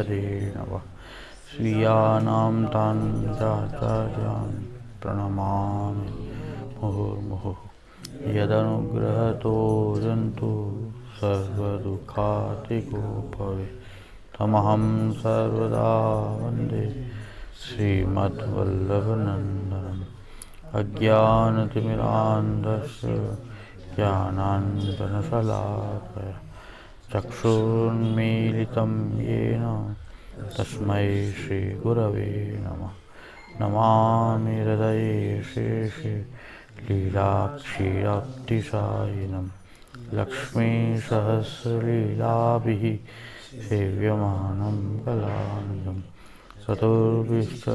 पदे नमः। स्वीयानां तान् चाचार्यान् प्रणमामि मुहुर्मुहुः। यदनुग्रहतो जन्तु सर्वदुःखातिको भवेत् तमहं सर्वदा वन्दे श्रीमद्वल्लभनन्दनम्। अज्ञानतिमिरान्धस्य ज्ञानाञ्जनशलाकया चक्षुर्मीलितं येन तस्मै श्रीगुरवे नमः। नमामि हृदये शेषे लीलाक्षीराब्धिसायिनं लक्ष्मीसहस्रलीलाभिः सेव्यमानं कलानिधं। चतुर्भिश्च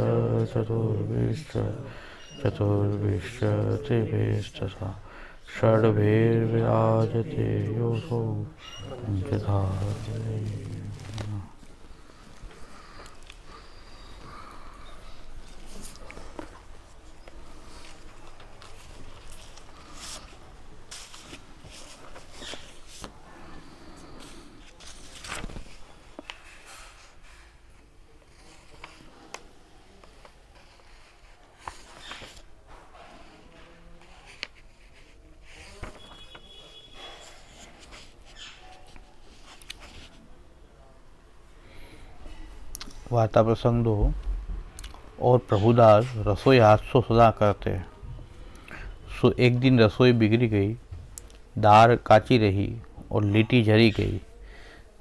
चतुर्भिश्च त्रिभिस्तथा षड्भिर्विराजते योऽसौ पञ्चधारे। वार्ता प्रसंग 2। और प्रभुदास रसोई हाथ सो सदा करते। सो एक दिन रसोई बिगड़ी गई, दाल काची रही और लिट्टी जरी गई।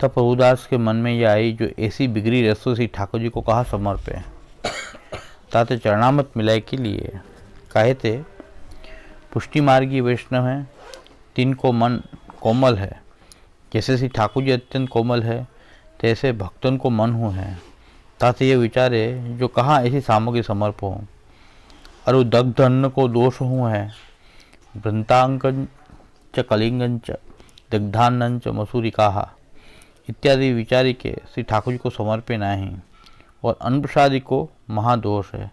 तब प्रभुदास के मन में यह आई, जो ऐसी बिगड़ी रसोई सी ठाकुर जी को कहाँ समर्पे। ताते चरणामत मिलाई के लिए कहते पुष्टि मार्गी वैष्णव हैं, तिनको मन कोमल है। जैसे श्री ठाकुर जी अत्यंत कोमल है, तैसे भक्तन को मन हो है। ताते ये विचारे, जो कहाँ ऐसी सामग्री समर्पो और दग्ध अन्न को दोष हूँ है। वृंतांकन च कलिंगन च दग्धान्न च मसूरिका इत्यादि विचारी के श्री ठाकुर जी को समर्पे नहीं। और अन्न प्रसादी को महादोष है,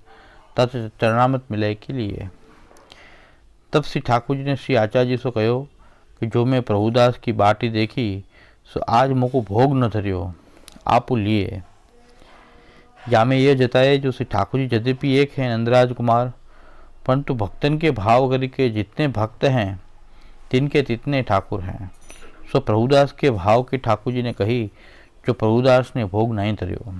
तथा चरणामत मिले के लिए। तब श्री ठाकुर जी ने श्री आचार्य जी से कहो कि जो मैं प्रभुदास की बाटी देखी, सो आज मोको भोग न धरियो, आप लिए। या में यह जताए, जो श्री ठाकुर जी यद्यपि एक हैं नंदराज कुमार, परंतु भक्तन के भाव करके जितने भक्त हैं तिनके तितने ठाकुर हैं। सो प्रभुदास के भाव के ठाकुर जी ने कही, जो प्रभुदास ने भोग नहीं धरियो।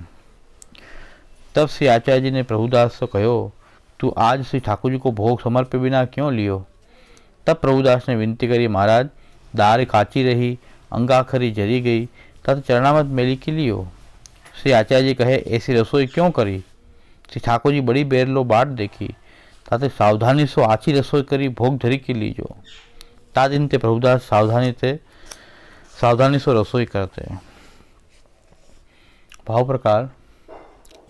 तब श्री आचार्य जी ने प्रभुदास से कहो, तू आज श्री ठाकुर जी को भोग समर्पे बिना क्यों लियो। तब प्रभुदास ने विनती करी, महाराज दाल काची रही, अंगाखरी जरी गई, तथा चरणामत मेली के लियो। श्री आचार्य जी कहे, ऐसी रसोई क्यों करी। श्री ठाकुर जी बड़ी बेर लो बाट देखी, ताते सावधानी सो आची रसोई करी भोग धरी के लीजो। ता दिन ते प्रभुदास सावधानी सो रसोई करते। भाव प्रकार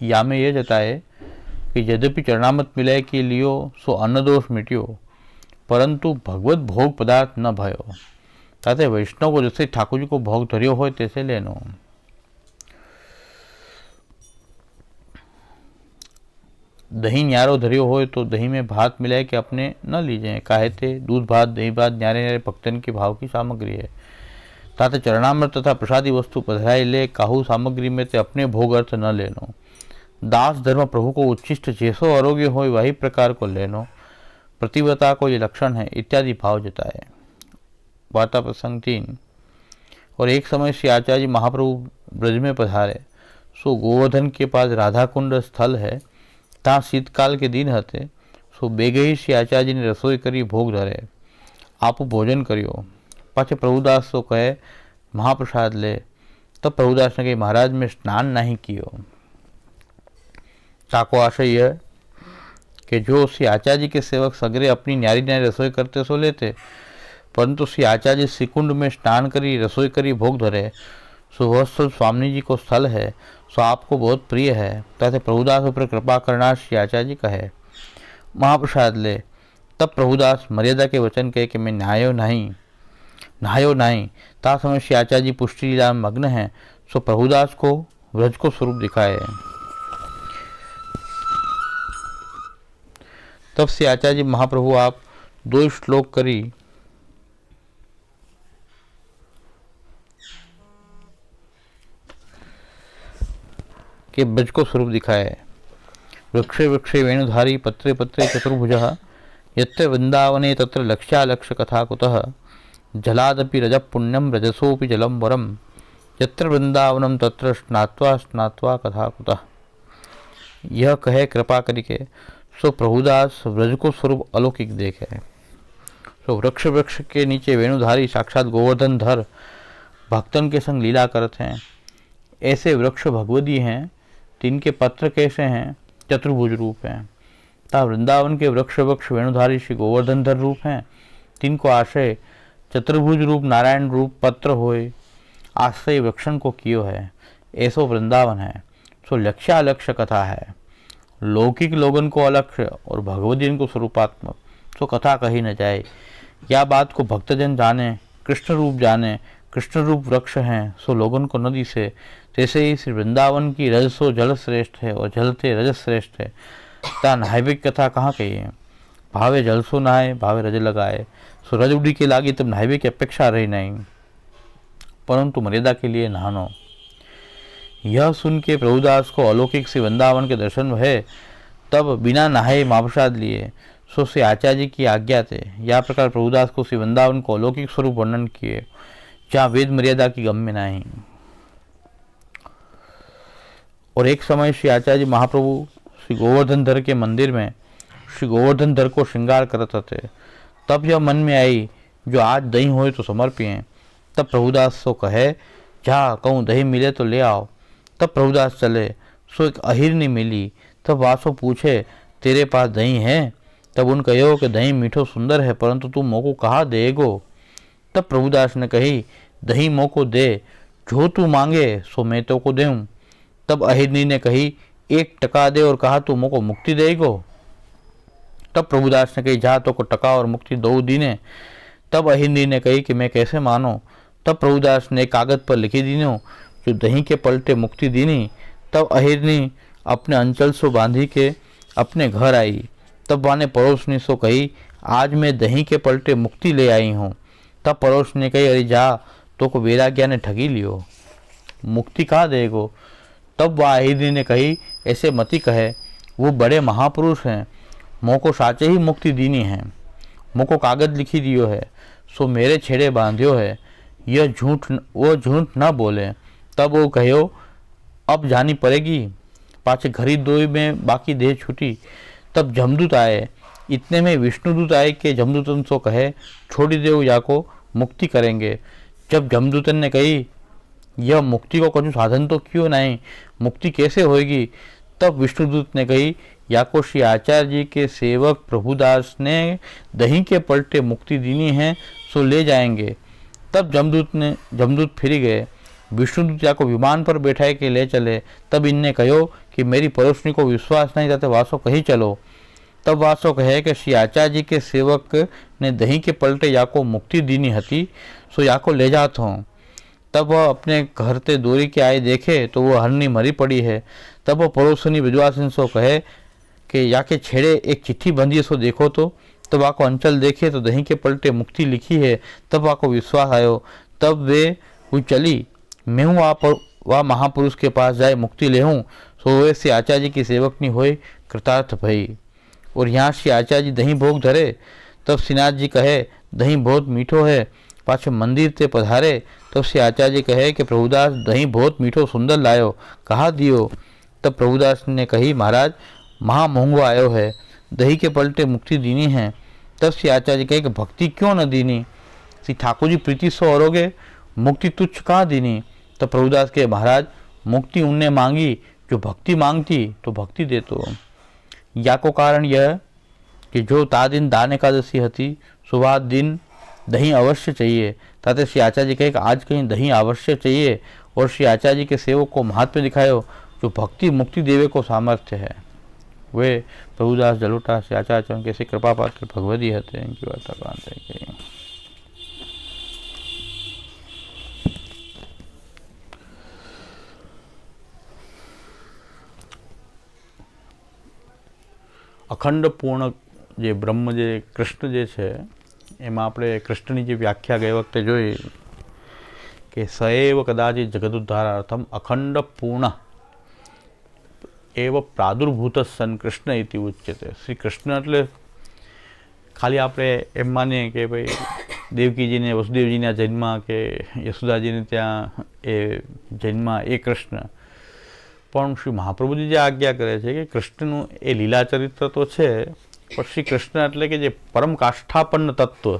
या में यह जताए कि यद्यपि चरणामत मिलाए के लियो सो अन्न दोष मिट्यो, परंतु भगवत भोग पदार्थ न भयो। ताते वैष्णव को जैसे ठाकुर जी को भोग धरियो हो तैसे लेनो। दही न्यारो धरियो हो तो दही में भात मिलाए के अपने न लीजिए। काहे दूध भात दही भात न्यारे न्यारे भक्तन के भाव की सामग्री है। ताते चरणामृत तथा प्रसादी वस्तु पधराई ले, काहू सामग्री में ते अपने भोग अर्थ न लेनो। दास धर्म प्रभु को उच्छिष्ट जैसो आरोग्य हो वही प्रकार को लेनो। प्रतिव्रता को ये लक्षण है, इत्यादि भाव जताए। वार्ता प्रसंग 3। और एक समय श्री आचार्य महाप्रभु ब्रज में पधारे। सो गोवर्धन के पास राधा कुंड स्थल है, ता शीतकाल के दिन हते। सो बेगे ही श्री आचार्य जी ने रसोई करी भोग धरे। आप भोजन करियो। पाछे प्रभुदास सो कहे, महाप्रसाद ले। तब प्रभुदास ने कही, महाराज में स्नान नहीं कियो। ताको आशय यह कि जो श्री आचार्य जी के सेवक सगरे अपनी न्यारी न्यारी रसोई करते सो लेते, परंतु श्री आचार्य श्रीकुंड में स्नान करी रसोई करी भोग धरे। सो वह स्थल स्वामी जी को स्थल है, सो आपको बहुत प्रिय है। तथा प्रभुदास ऊपर कृपा करना श्री आचार्य जी कहे, महाप्रसाद ले। तब प्रभुदास मर्यादा के वचन कहे कि मैं नहायो नहीं। ता समय श्री आचार्य जी पुष्टि लीला में मग्न है। सो प्रभुदास को व्रज को स्वरूप दिखाए। तब श्री आचार्य जी महाप्रभु आप 2 श्लोक करी के ब्रज को स्वरूप दिखाए। वृक्षे वृक्षे वेणुधारी पत्रे पत्रे चतुर्भुजः यत्र वृंदावने तत्र लक्ष्यालक्ष्य कथा कुतः जलादपि रजः पुण्यम रजसोपि जलम वरम यत्र वृंदावनम तत्र स्नात्वा स्नात्वा कथा कुतः। यह कहे कृपा करके सो प्रभुदास व्रज को स्वरूप अलौकिक देखे। सो वृक्ष वृक्ष के नीचे वेणुधारी साक्षात गोवर्धन धर भक्तन के संग लीला करते हैं। ऐसे वृक्ष भगवदी हैं, तिनके पत्र कैसे हैं, चतुर्भुज रूप हैं। तथा वृंदावन के वृक्ष वृक्ष वेणुधारी श्री गोवर्धन धर रूप हैं, तिनको आश्रय चतुर्भुज रूप नारायण रूप पत्र होए आश्रय वृक्षण को कियो है। ऐसो वृंदावन है। सो लक्ष्यालक्ष्य कथा है, लौकिक लोगन को अलक्ष्य और भगवदीन को स्वरूपात्मक। सो कथा कही न जाए। या बात को भक्तजन जाने, कृष्ण रूप जाने, कृष्ण रूप वृक्ष हैं सो लोगन को न दिसे। जैसे ही श्री वृंदावन की रज सो जल श्रेष्ठ है और जल थे रज श्रेष्ठ है। ता नाहिबिक कथा कहाँ कही है। भावे जल सो नहाए भावे रज लगाए। सो रज उड़ी के लागी तब नहावे की अपेक्षा रही नहीं, परंतु मर्यादा के लिए नहानो। यह सुन के प्रभुदास को अलौकिक श्री वृंदावन के दर्शन हुए। तब बिना नहाए महाप्रसाद लिए सो श्री आचार्य जी की आज्ञा थे। या प्रकार प्रभुदास को श्री वृंदावन को अलौकिक स्वरूप वर्णन किए, जहाँ वेद मर्यादा की गम्य नहीं। और एक समय श्री आचार्य जी महाप्रभु श्री गोवर्धन धर के मंदिर में श्री गोवर्धन धर को श्रृंगार करते थे। तब यह मन में आई, जो आज दही होए तो समर्पिए। तब प्रभुदास सो कहे, जा कहूँ दही मिले तो ले आओ। तब प्रभुदास चले, सो एक अहिरनी मिली। तब वासो पूछे, तेरे पास दही है? तब उन कहो कि दही मीठो सुंदर है, परंतु तू मोको कहाँ देगो। तब प्रभुदास ने कही, दही मोको दे, जो तू मांगे सो मैं तो को देऊँ। तब अहिरनी ने कही, 1 टका दे और कहा तू मोको मुक्ति देगो। तब प्रभुदास ने कही, जा तो को टका और मुक्ति दो दीने। तब अहिरनी ने कही कि मैं कैसे मानो। तब प्रभुदास ने कागज पर लिखी दीनो, जो दही के पलटे मुक्ति दीनी। तब अहिरनी अपने अंचल सो बांधी के अपने घर आई। तब वाने पड़ोसनी सो कही, आज मैं दही के पलटे मुक्ति ले आई हूँ। तब पड़ोस ने कही, अरे जा तो को वैराग्या ने ठगी लियो, मुक्ति कहाँ देगो। तब वह अहिरनी ने कही, ऐसे मती कहे, वो बड़े महापुरुष हैं, मोको साचे ही मुक्ति दीनी है। मोको कागज लिखी दियो है, सो मेरे छेड़े बांधियो है। यह झूठ वो झूठ न बोले। तब वो कहो, अब जानी पड़ेगी। पाछे घड़ी दोई में बाकी देह छूटी। तब जमदूत आए। इतने में विष्णुदूत आए कि जमदूतन सो कहे, छोड़ी देव याको मुक्ति करेंगे। जब जमदूतन ने कही, यह मुक्ति को कुछ साधन तो क्यों नहीं, मुक्ति कैसे होएगी। तब विष्णुदूत ने कही, याको श्री आचार्य जी के सेवक प्रभुदास ने दही के पलटे मुक्ति दीनी है, सो ले जाएंगे। तब जमदूत फिर गए। विष्णुदूत या को विमान पर बैठाए के ले चले। तब इनने कहो कि मेरी पड़ोसनी को विश्वास नहीं जाते, वासो कहीं चलो। तब वासो कहे कि श्री आचार्य जी के सेवक ने दही के पलटे या को मुक्ति दीनी हती, सो या को ले जात हूँ। तब वह अपने घर ते दूरी के आए देखे तो वह हरनी मरी पड़ी है। तब वह पड़ोसनी विधवासिन सो कहे कि या के छेड़े एक चिट्ठी बंधी सो देखो तो। तब आको अंचल देखे तो दही के पलटे मुक्ति लिखी है। तब आको विश्वास आयो। तब वे हुई चली, मैं हूँ वह महापुरुष के पास जाए मुक्ति ले हूँ। सो वे श्री आचार्य जी की सेवकनी होए कृतार्थ भई। और यहाँ श्री आचार्य जी दही भोग धरे। तब श्रीनाथ जी कहे, दही बहुत मीठो है। पाछे मंदिर ते पधारे। तब श्री आचार्य जी कहे कि प्रभुदास दही बहुत मीठो सुंदर लायो, कहाँ दियो। तब प्रभुदास ने कही, महाराज महा महंगो आयो है, दही के पलटे मुक्ति दीनी है। तब श्री आचार्य जी कहे कि भक्ति क्यों न दीनी, श्री ठाकुर जी प्रीति सो औरोगे, मुक्ति तुच्छ कहाँ दीनी। तब प्रभुदास के, महाराज मुक्ति उनने मांगी जो भक्ति मांगती तो भक्ति देतो। या को कारण यह कि जो ता दिन दान एकादशी हती, सुबह दिन दही अवश्य चाहिए। ताते श्री आचार्य जी कहे कि आज कहीं दही अवश्य चाहिए। और श्री आचार्य जी के सेवक को महात्म्य दिखायो, जो भक्ति मुक्ति देवे को सामर्थ्य है। वे प्रभुदास जलोटा से आचार्य कैसे कृपा पात्र भगवती हते, इनकी वार्ता कही। અખંડ પૂર્ણ જે બ્રહ્મ જે કૃષ્ણ જે છે એમાં આપણે કૃષ્ણની જે વ્યાખ્યા ગઈ વખતે જોઈ કે સએવ કદાચિત જગદુદ્ધારાર્થમ અખંડ પૂર્ણ એવ પ્રાદુર્ભૂત સન કૃષ્ણ ઇતિ ઉચ્યતે. શ્રી કૃષ્ણ એટલે ખાલી આપણે એમ માનીએ કે ભાઈ દેવકીજીને વસુદેવજીના જન્મ કે યશોદાજીને ત્યાં એ જન્મ એ કૃષ્ણ, પણ શ્રી મહાપ્રભુજી જે આજ્ઞા કરે છે કે કૃષ્ણનું એ લીલા ચરિત્ર તો છે, પણ શ્રી કૃષ્ણ એટલે કે જે પરમ કાષ્ઠાપન્ન તત્વ,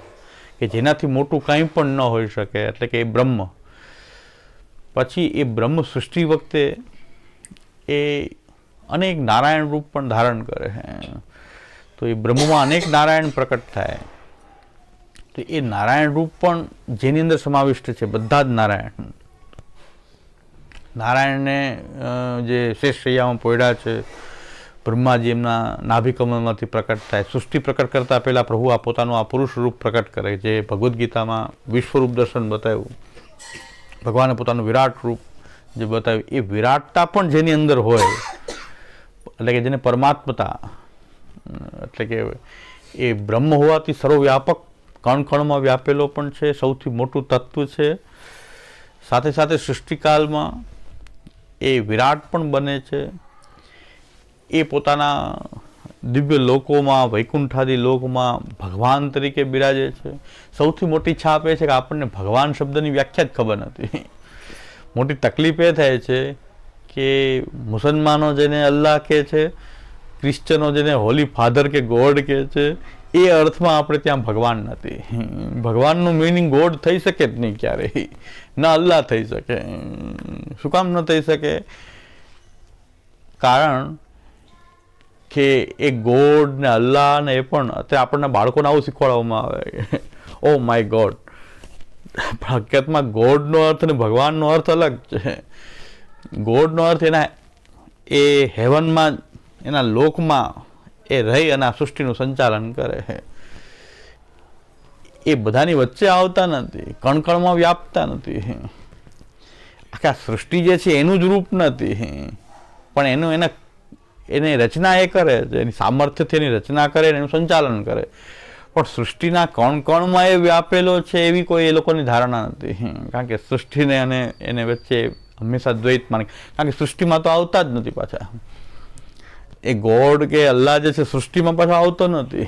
કે જેનાથી મોટું કંઈ પણ ન હોઈ શકે, એટલે કે એ બ્રહ્મ. પછી એ બ્રહ્મ સૃષ્ટિ વખતે એ અનેક નારાયણ રૂપ પણ ધારણ કરે છે. તો એ બ્રહ્મમાં અનેક નારાયણ પ્રકટ થાય. તો એ નારાયણ રૂપ પણ જેની અંદર સમાવિષ્ટ છે, બધા જ નારાયણ. નારાયણને જે શેષશૈયામાં પોયડા છે, બ્રહ્માજી એમના નાભિકમળમાંથી પ્રકટ થાય. સૃષ્ટિ પ્રકટ કરતાં પહેલાં પ્રભુ આ પોતાનું આ પુરુષ રૂપ પ્રકટ કરે, જે ભગવદ્ ગીતામાં વિશ્વરૂપ દર્શન બતાવ્યું. ભગવાને પોતાનું વિરાટ રૂપ જે બતાવ્યું, એ વિરાટતા પણ જેની અંદર હોય, એટલે કે જેને પરમાત્મતા, એટલે કે એ બ્રહ્મ હોવાથી સર્વવ્યાપક કણ કણમાં વ્યાપેલો પણ છે, સૌથી મોટું તત્વ છે. સાથે સાથે સૃષ્ટિકાલમાં એ વિરાટ પણ બને છે. એ પોતાના દિવ્ય લોકોમાં, વૈકુંઠાદી લોકમાં ભગવાન તરીકે બિરાજે છે. સૌથી મોટી છાપ એ છે કે આપણને ભગવાન શબ્દની વ્યાખ્યા જ ખબર નથી. મોટી તકલીફ એ થાય છે કે મુસલમાનો જેને અલ્લાહ કહે છે, ક્રિશ્ચનો જેને હોલી ફાધર કે ગોડ કહે છે, એ અર્થમાં આપણે ત્યાં ભગવાન નથી. ભગવાનનું મિનિંગ ગોડ થઈ શકે જ નહીં ક્યારેય, ના અલ્લાહ થઈ શકે. શું કામ ન થઈ શકે? કારણ કે એ ગોડ ને અલ્લાહ ને એ પણ અત્યારે આપણને બાળકોને આવું શીખવાડવામાં આવે, ઓ માય ગોડ. હકીકતમાં ગોડનો અર્થ અને ભગવાનનો અર્થ અલગ છે. ગોડનો અર્થ એના એ હેવનમાં, એના લોકમાં એ રહી અને આ સૃષ્ટિનું સંચાલન કરે છે. એ બધાની વચ્ચે આવતા નથી, કણકણમાં વ્યાપતા નથી. આખા સૃષ્ટિ જે છે એનું જ રૂપ નથી, પણ એને રચના એ કરે છે, એની સામર્થ્યથી એની રચના કરે, એનું સંચાલન કરે. પણ સૃષ્ટિના કણ કણમાં એ વ્યાપેલો છે એવી કોઈ એ લોકોની ધારણા નથી. કારણ કે સૃષ્ટિને અને એને વચ્ચે હંમેશા દ્વૈત માને, કારણ કે સૃષ્ટિમાં તો આવતા જ નથી પાછા. એ ગોડ કે અલ્લાહ જે છે સૃષ્ટિમાં પાછો આવતો નથી.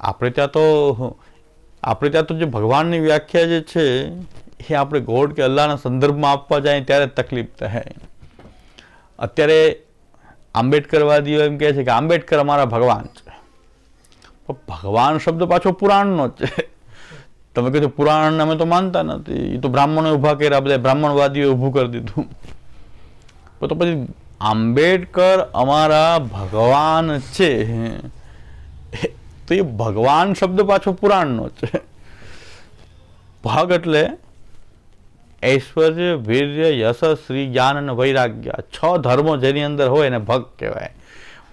આપણે ત્યાં તો જે ભગવાનની વ્યાખ્યા જે છે એ આપણે ગોડ કે અલ્લાહના સંદર્ભમાં આપવા જાય ત્યારે તકલીફ થાય. અત્યારે આંબેડકરવાદીઓ એમ કહે છે કે આંબેડકર અમારા ભગવાન છે. પણ ભગવાન શબ્દ પાછો પુરાણનો જ છે. તમે કહો પુરાણ અમે તો માનતા નથી, એ તો બ્રાહ્મણો ઊભા કર્યા, બધા બ્રાહ્મણવાદીઓ ઊભું કરી દીધું. તો પછી આંબેડકર અમારા ભગવાન છે, તો એ ભગવાન શબ્દ પાછો પુરાણનો છે. ભગ એટલે ઐશ્વર્ય, વીર્ય, યશ, શ્રી, જ્ઞાન અને વૈરાગ્ય. 6 ધર્મો જેની અંદર હોય એને ભગ કહેવાય.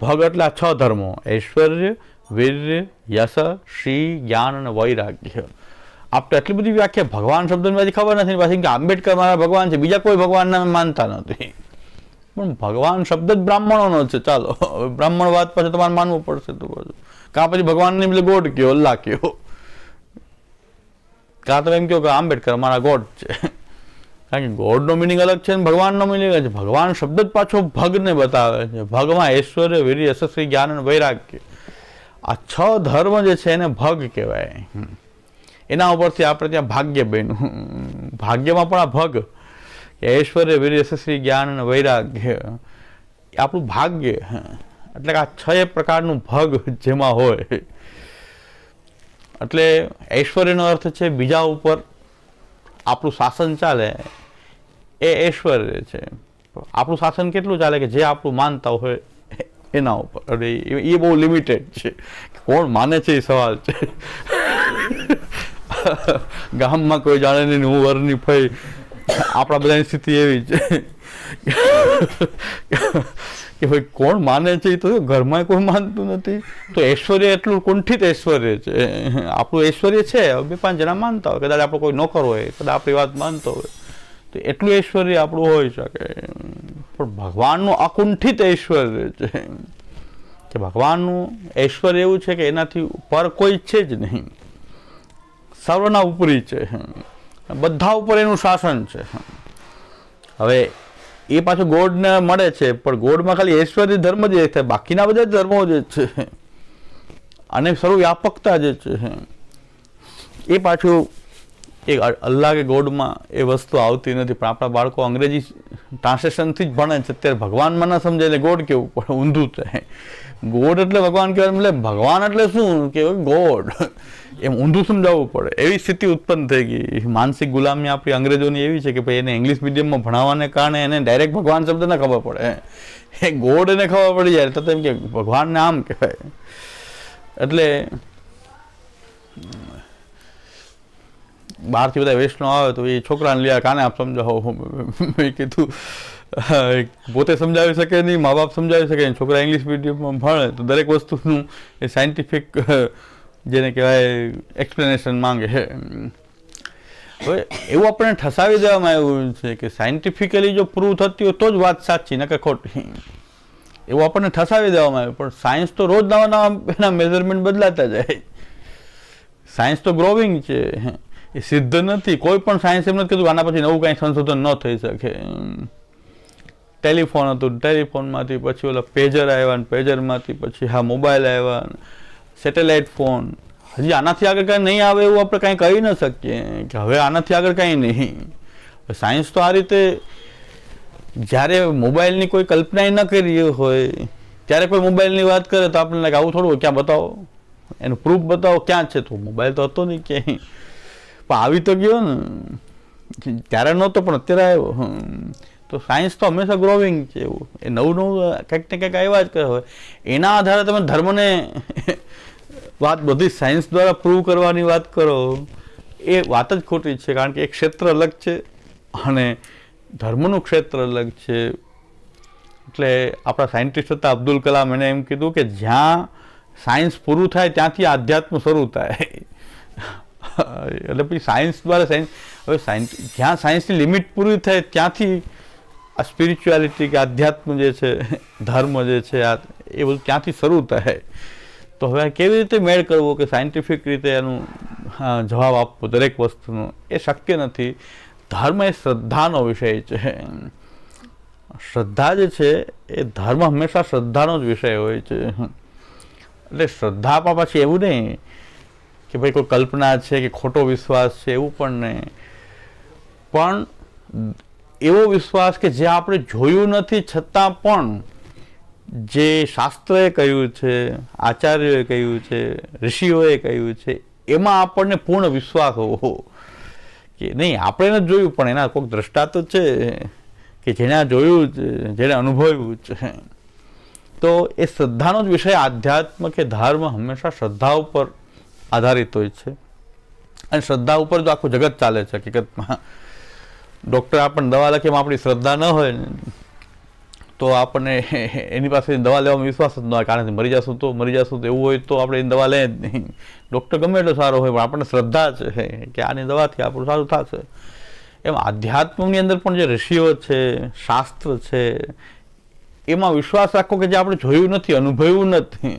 ભગ એટલે આ 6 ધર્મો: ઐશ્વર્ય, વીર્ય, યશ, શ્રી, જ્ઞાન અને વૈરાગ્ય. આપણે એટલી બધી વ્યાખ્યા ભગવાન શબ્દની પાછી ખબર નથી, પાછી કે આંબેડકર મારા ભગવાન છે, બીજા કોઈ ભગવાનને માનતા નથી. પણ ભગવાન શબ્દ જ બ્રાહ્મણોનો છે. ચાલો હવે બ્રાહ્મણવાદ પછી તમારે માનવું પડશે. તો બધું કાં પછી ભગવાનને બદલે ગોડ કયો, અલ્લાહ કયો, કાં તમે એમ કહો કે આંબેડકર મારા ગોડ છે. કારણ કે ગોડનો મિનિંગ અલગ છે ને ભગવાનનો મિનિંગ અલગ છે. ભગવાન શબ્દ જ પાછો ભગને બતાવે છે. ભગમાં ઐશ્વર્ય, વીર્ય, યશસ્વી, જ્ઞાન અને વૈરાગ્ય, આ 6 ધર્મ જે છે એને ભગ કહેવાય. એના ઉપરથી આપણે ત્યાં ભાગ્ય બન્યું. ભાગ્યમાં પણ આ ભગ, ઐશ્વર્ય, વીર્ય, યશસ્વી, જ્ઞાન અને વૈરાગ્ય, એ આપણું ભાગ્ય. એટલે કે આ 6 પ્રકારનું ભગ જેમાં હોય. એટલે ઐશ્વર્યનો અર્થ છે બીજા ઉપર આપણું શાસન ચાલે, એ ઐશ્વર્ય છે. આપણું શાસન કેટલું ચાલે કે જે આપણું માનતા હોય એના ઉપર. અને એ બહુ લિમિટેડ છે. કોણ માને છે એ સવાલ છે. ગામમાં કોઈ જાણે નહીં, હું વરની ફઈ, આપણા બધાની સ્થિતિ એવી છે કે ભાઈ કોણ માને છે, તો ઘરમાં કોઈ માનતું નથી. તો ઐશ્વર્ય એટલું કુંઠિત ઐશ્વર્ય છે. આપણું ઐશ્વર્ય છે 2-5 જણા માનતા હોય, કદાચ આપણો કોઈ નોકર હોય, કદાચ આપણી વાત માનતો હોય, તો એટલું ઐશ્વર્ય આપણું હોઈ શકે. પણ ભગવાનનું અકુંઠિત ઐશ્વર્ય છે કે ભગવાનનું ઐશ્વર્ય એવું છે કે એનાથી પર કોઈ છે જ નહીં, સર્વના ઉપરી છે, બધા ઉપર એનું શાસન છે. હવે એ પાછું ગોડને મળે છે, પણ ગોડમાં ખાલી ઐશ્વર્ય ધર્મ જ થાય, બાકીના બધા ધર્મો જે છે અને સર્વવ્યાપકતા જે છે એ પાછું એ અલ્લાહ કે ગોડમાં એ વસ્તુ આવતી નથી. પણ આપણા બાળકો અંગ્રેજી ટ્રાન્સલેશનથી જ ભણે છે. અત્યારે ભગવાનમાં ના સમજાય એટલે ગોડ કેવું પણ ઊંધું છે. ગોડ એટલે ભગવાન કહેવાય, એટલે ભગવાન એટલે શું કહેવાય ગોડ, એમ ઊંધું સમજાવવું પડે. એવી સ્થિતિ ઉત્પન્ન થઈ ગઈ. માનસિક ગુલામી આપણી અંગ્રેજોની એવી છે કે ભાઈ એને ઇંગ્લિશ મીડિયમમાં ભણાવવાને કારણે એને ડાયરેક્ટ ભગવાન શબ્દ ના ખબર પડે, એ ગોડ એને ખબર પડી જાય તો એમ કે ભગવાનને આમ કહેવાય. એટલે બહારથી બધા વૈષ્ણવ આવે તો એ છોકરાને લ્યા કાને આપ સમજાવો. મેં કીધું પોતે સમજાવી શકે નહીં, મા બાપ સમજાવી શકે નહીં, છોકરા ઇંગ્લિશ મીડિયમમાં ભણે તો દરેક વસ્તુનું એ સાયન્ટિફિક જેને કહેવાય એક્સપ્લેનેશન માંગે. હવે એવું આપણને ઠસાવી દેવામાં આવ્યું છે કે સાયન્ટિફિકલી જો પ્રૂવ થતી હોય તો જ વાત સાચી, નકર ખોટી, એવું આપણને ઠસાવી દેવામાં આવ્યું. પણ સાયન્સ તો રોજ નવા નવા એના મેઝરમેન્ટ બદલાતા જાય. સાયન્સ તો ગ્રોવિંગ છે, એ સિદ્ધ નથી. કોઈ પણ સાયન્સ એમ નથી કીધું આના પછી નવું કાંઈ સંશોધન ન થઈ શકે. ટેલિફોન હતું, ટેલિફોનમાંથી પછી ઓલા પેજર આવ્યા, ને પેજરમાંથી પછી હા મોબાઈલ આવ્યા, સેટેલાઇટ ફોન. હજી આનાથી આગળ કાંઈ નહીં આવે એવું આપણે કાંઈ કહી ન શકીએ કે હવે આનાથી આગળ કાંઈ નહીં. સાયન્સ તો આ રીતે જ્યારે મોબાઈલની કોઈ કલ્પના ન કરી હોય ત્યારે કોઈ મોબાઈલની વાત કરે તો આપણને લાગે આવું થોડું હોય, ક્યાં બતાવો, એનું પ્રૂફ બતાવો, ક્યાં છે? તો મોબાઈલ તો હતો નહીં ક્યાંય, પણ આવી તો ગયો ને, ત્યારે નહોતો પણ અત્યારે આવ્યો. તો સાયન્સ તો હંમેશા ગ્રોવિંગ છે. એવું એ નવું નવું કંઈક ને કંઈક આવ્યા જ કરે હોય. એના આધારે તમે ધર્મને વાત બધી સાયન્સ દ્વારા પ્રૂવ કરવાની વાત કરો, એ વાત જ ખોટી છે. કારણ કે એક ક્ષેત્ર અલગ છે અને ધર્મનું ક્ષેત્ર અલગ છે. એટલે આપણા સાયન્ટિસ્ટ હતા અબ્દુલ કલામ, એને એમ કીધું કે જ્યાં સાયન્સ પૂરું થાય ત્યાંથી આધ્યાત્મ શરૂ થાય. એટલે પછી સાયન્સ દ્વારા હવે જ્યાં સાયન્સની લિમિટ પૂરી થાય ત્યાંથી આ સ્પિરિચ્યુઆલિટી કે આધ્યાત્મ જે છે, ધર્મ જે છે, એ બધું ત્યાંથી શરૂ થાય. તો હવે કેવી રીતે મેળ કરવો કે સાયન્ટિફિક રીતે એનું જવાબ આપવો દરેક વસ્તુનો, એ શક્ય નથી. ધર્મ એ શ્રદ્ધાનો વિષય છે. શ્રદ્ધા જે છે એ ધર્મ હંમેશા શ્રદ્ધાનો જ વિષય હોય છે. એટલે શ્રદ્ધામાં પાછી એવું નહીં કે ભાઈ કોઈ કલ્પના છે કે ખોટો વિશ્વાસ છે, એવું પણ નહીં. પણ એવો વિશ્વાસ કે જે આપણે જોયું નથી છતાં પણ જે શાસ્ત્રએ કહ્યું છે, આચાર્યોએ કહ્યું છે, ઋષિઓએ કહ્યું છે, એમાં આપણને પૂર્ણ વિશ્વાસ હોવો કે નહીં. આપણે નથી જોયું પણ એના કોઈક દ્રષ્ટા તો છે કે જેને જોયું છે, જેને અનુભવ્યું છે. તો એ શ્રદ્ધાનો જ વિષય. આધ્યાત્મ કે ધર્મ હંમેશા શ્રદ્ધા ઉપર આધારિત હોય છે અને શ્રદ્ધા ઉપર જો આખું જગત ચાલે છે. હકીકતમાં ડૉક્ટર આપણને દવા લખે, આપણી શ્રદ્ધા ન હોય ને તો આપણને એની પાસે દવા લેવામાં વિશ્વાસ જ ન હોય. કારણ કે મરી જશું તો એવું હોય તો આપણે એની દવા લે જ નહીં. ડૉક્ટર ગમે એટલો સારો હોય પણ આપણને શ્રદ્ધા છે કે આની દવાથી આપણું સારું થશે. એમ આધ્યાત્મની અંદર પણ જે ઋષિઓ છે, શાસ્ત્ર છે, એમાં વિશ્વાસ રાખો કે જે આપણે જોયું નથી, અનુભવ્યું નથી,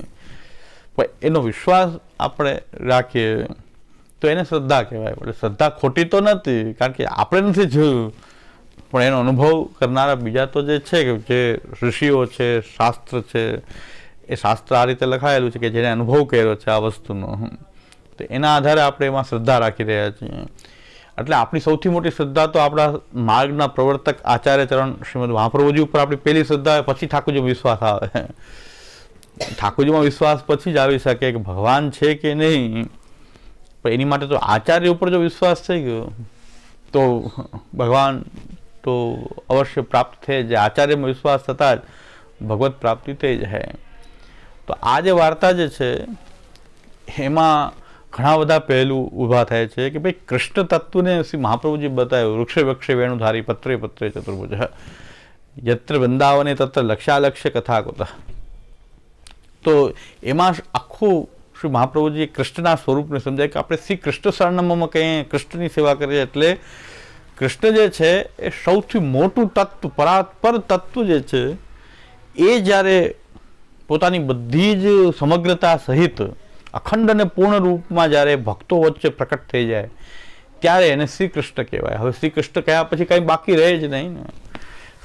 પણ એનો વિશ્વાસ આપણે રાખીએ તો એને શ્રદ્ધા કહેવાય. એટલે શ્રદ્ધા ખોટી તો નથી, કારણ કે આપણે નથી જોયું પણ એનો અનુભવ કરનારા બીજા તો જે છે કે જે ઋષિઓ છે, શાસ્ત્ર છે, એ શાસ્ત્ર આ રીતે લખાયેલું છે કે જેને અનુભવ કર્યો છે આ વસ્તુનો, તો એના આધારે આપણે એમાં શ્રદ્ધા રાખી રહ્યા છીએ. એટલે આપણી સૌથી મોટી શ્રદ્ધા તો આપણા માર્ગના પ્રવર્તક આચાર્ય ચરણ શ્રીમદ મહાપ્રભુજી ઉપર આપણી પહેલી શ્રદ્ધા, પછી ઠાકોરજીમાં વિશ્વાસ આવે. ઠાકોરજીમાં વિશ્વાસ પછી જ આવી શકે કે ભગવાન છે કે નહીં, પણ એની માટે તો આચાર્ય ઉપર જો વિશ્વાસ થઈ ગયો તો ભગવાન તો અવશ્ય પ્રાપ્ત થઈ જાય. આચાર્યમાં વિશ્વાસ થતાં જ ભગવત પ્રાપ્તિ થઈ જાય. તો આ જે વાર્તા જે છે એમાં ઘણા બધા પહેલું ઊભા થાય છે કે ભાઈ કૃષ્ણ તત્વને શ્રી મહાપ્રભુજી બતાવ્યું. વૃક્ષે વૃક્ષે વેણુધારી, પત્રે પત્રે ચતુર્ભુજ, યત્ર વૃંદાવને તત્ર લક્ષ્યાલક્ષ્ય કથા કુતઃ. તો એમાં આખું શ્રી મહાપ્રભુજી કૃષ્ણના સ્વરૂપને સમજાય કે આપણે શ્રી કૃષ્ણ શરણમમાં કહીએ, કૃષ્ણની સેવા કરીએ. એટલે કૃષ્ણ જે છે એ સૌથી મોટું તત્વ, પરાત્પર તત્વ જે છે એ જ્યારે પોતાની બધી જ સમગ્રતા સહિત અખંડ અને પૂર્ણ રૂપમાં જ્યારે ભક્તો વચ્ચે પ્રકટ થઈ જાય ત્યારે એને શ્રી કૃષ્ણ કહેવાય. હવે શ્રી કૃષ્ણ કહ્યા પછી કંઈ બાકી રહે જ નહીં ને.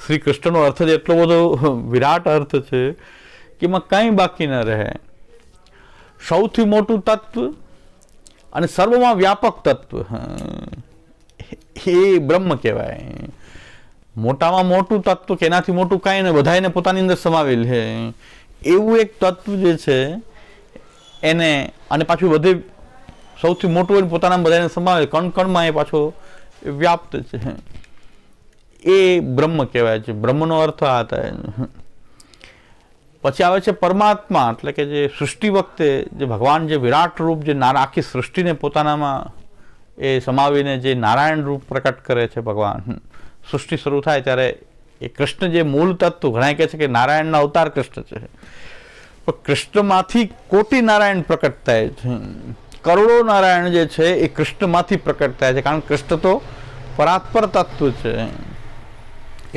શ્રી કૃષ્ણનો અર્થ જ એટલો બધો વિરાટ અર્થ છે કે એમાં કંઈ બાકી ન રહે. સૌથી મોટું તત્વ અને સર્વમાં વ્યાપક તત્વ એ બ્રહ્મ કહેવાય. મોટામાં મોટું તત્વ કે એનાથી મોટું કાંઈ ને બધાને પોતાની અંદર સમાવેલ છે એવું એક તત્વ જે છે એને, અને પાછું બધે સૌથી મોટું હોય પોતાના બધાને સમાવેલ, કણ કણમાં એ પાછો વ્યાપ્ત છે, એ બ્રહ્મ કહેવાય છે. બ્રહ્મનો અર્થ આ થાય. પછી આવે છે પરમાત્મા, એટલે કે જે સૃષ્ટિ વખતે જે ભગવાન જે વિરાટ રૂપ, જે આખી સૃષ્ટિને પોતાનામાં એ સમાવીને જે નારાયણ રૂપ પ્રકટ કરે છે ભગવાન. સૃષ્ટિ શરૂ થાય ત્યારે એ કૃષ્ણ જે મૂળ તત્વ, ઘણા કહે છે કે નારાયણના અવતાર કૃષ્ણ છે, પણ કૃષ્ણમાંથી કોટી નારાયણ પ્રકટ થાય છે. કરોડો નારાયણ જે છે એ કૃષ્ણમાંથી પ્રકટ થાય છે, કારણ કે કૃષ્ણ તો પરાત્પર તત્વ છે.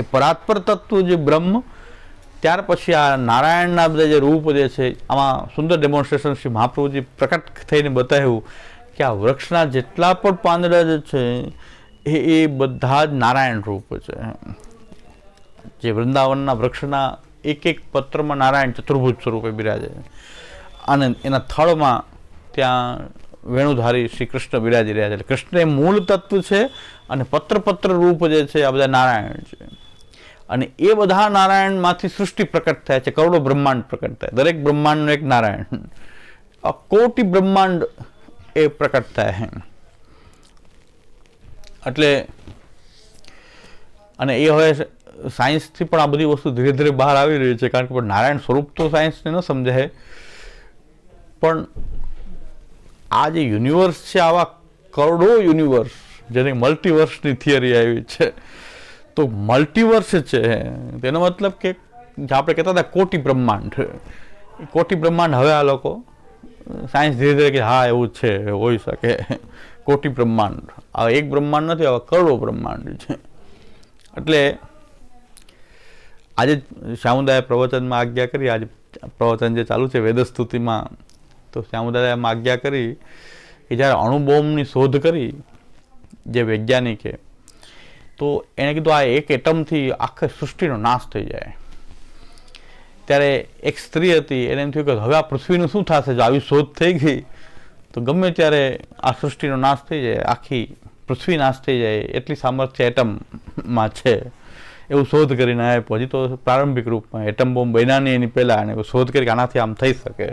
એ પરાત્પર તત્વ જે બ્રહ્મ, ત્યાર પછી આ નારાયણના બધા જે રૂપ જે છે, આમાં સુંદર ડેમોન્સ્ટ્રેશન શ્રી મહાપ્રભુજી પ્રકટ થઈને બતાવ્યું કે આ વૃક્ષના જેટલા પણ પાંદડા જે છે એ બધા જ નારાયણ રૂપ છે. જે વૃંદાવનના વૃક્ષના એક એક પત્રમાં નારાયણ ચતુર્ભુજ સ્વરૂપે બિરાજે, અને એના થળમાં ત્યાં વેણુધારી શ્રી કૃષ્ણ બિરાજી રહ્યા છે. કૃષ્ણ એ મૂળ તત્વ છે અને પત્ર રૂપ જે છે આ બધા નારાયણ છે. અને એ બધા નારાયણમાંથી સૃષ્ટિ પ્રકટ થાય છે, કરોડો બ્રહ્માંડ પ્રકટ થાય, દરેક બ્રહ્માંડનો એક નારાયણ, કોટી બ્રહ્માંડ એ પ્રકટ થાય. એટલે અને એ હવે સાયન્સથી પણ આ બધી વસ્તુ ધીરે ધીરે બહાર આવી રહી છે, કારણ કે નારાયણ સ્વરૂપ તો સાયન્સને ન સમજાય, પણ આ જે યુનિવર્સ છે, આવા કરોડો યુનિવર્સ, જેની મલ્ટીવર્સની થિયરી આવી છે, તો મલ્ટીવર્સ છે તેનો મતલબ કે આપણે કહેતા હતા કોટી બ્રહ્માંડ, કોટી બ્રહ્માંડ હવે આ લોકો સાયન્સ ધીરે ધીરે કે હા એવું છે, હોઈ શકે કોટી બ્રહ્માંડ. આ એક બ્રહ્માંડ નથી, આવા કરોડો બ્રહ્માંડ છે. એટલે આજે શ્યામુદાએ પ્રવચનમાં આજ્ઞા કરી, આજે પ્રવચન જે ચાલુ છે વેદસ્તુતિમાં, તો શ્યામુદાએ એમાં આજ્ઞા કરી કે જ્યારે અણુબોમ્બની શોધ કરી જે વૈજ્ઞાનિકે, તો એણે કીધું આ એક એટમથી આખી સૃષ્ટિનો નાશ થઈ જાય. ત્યારે એક સ્ત્રી હતી, એને એમ થયું કે હવે આ પૃથ્વીનું શું થશે, જો આવી શોધ થઈ ગઈ તો ગમે ત્યારે આ સૃષ્ટિનો નાશ થઈ જાય, આખી પૃથ્વી નાશ થઈ જાય, એટલી સામર્થ્ય એટમમાં છે. એવું શોધ કરીને આપ્યો. હજી તો પ્રારંભિક રૂપમાં એટમ બોમ્બ બન્યા નહીં એની પહેલાં એને શોધ કરી કે આનાથી આમ થઈ શકે.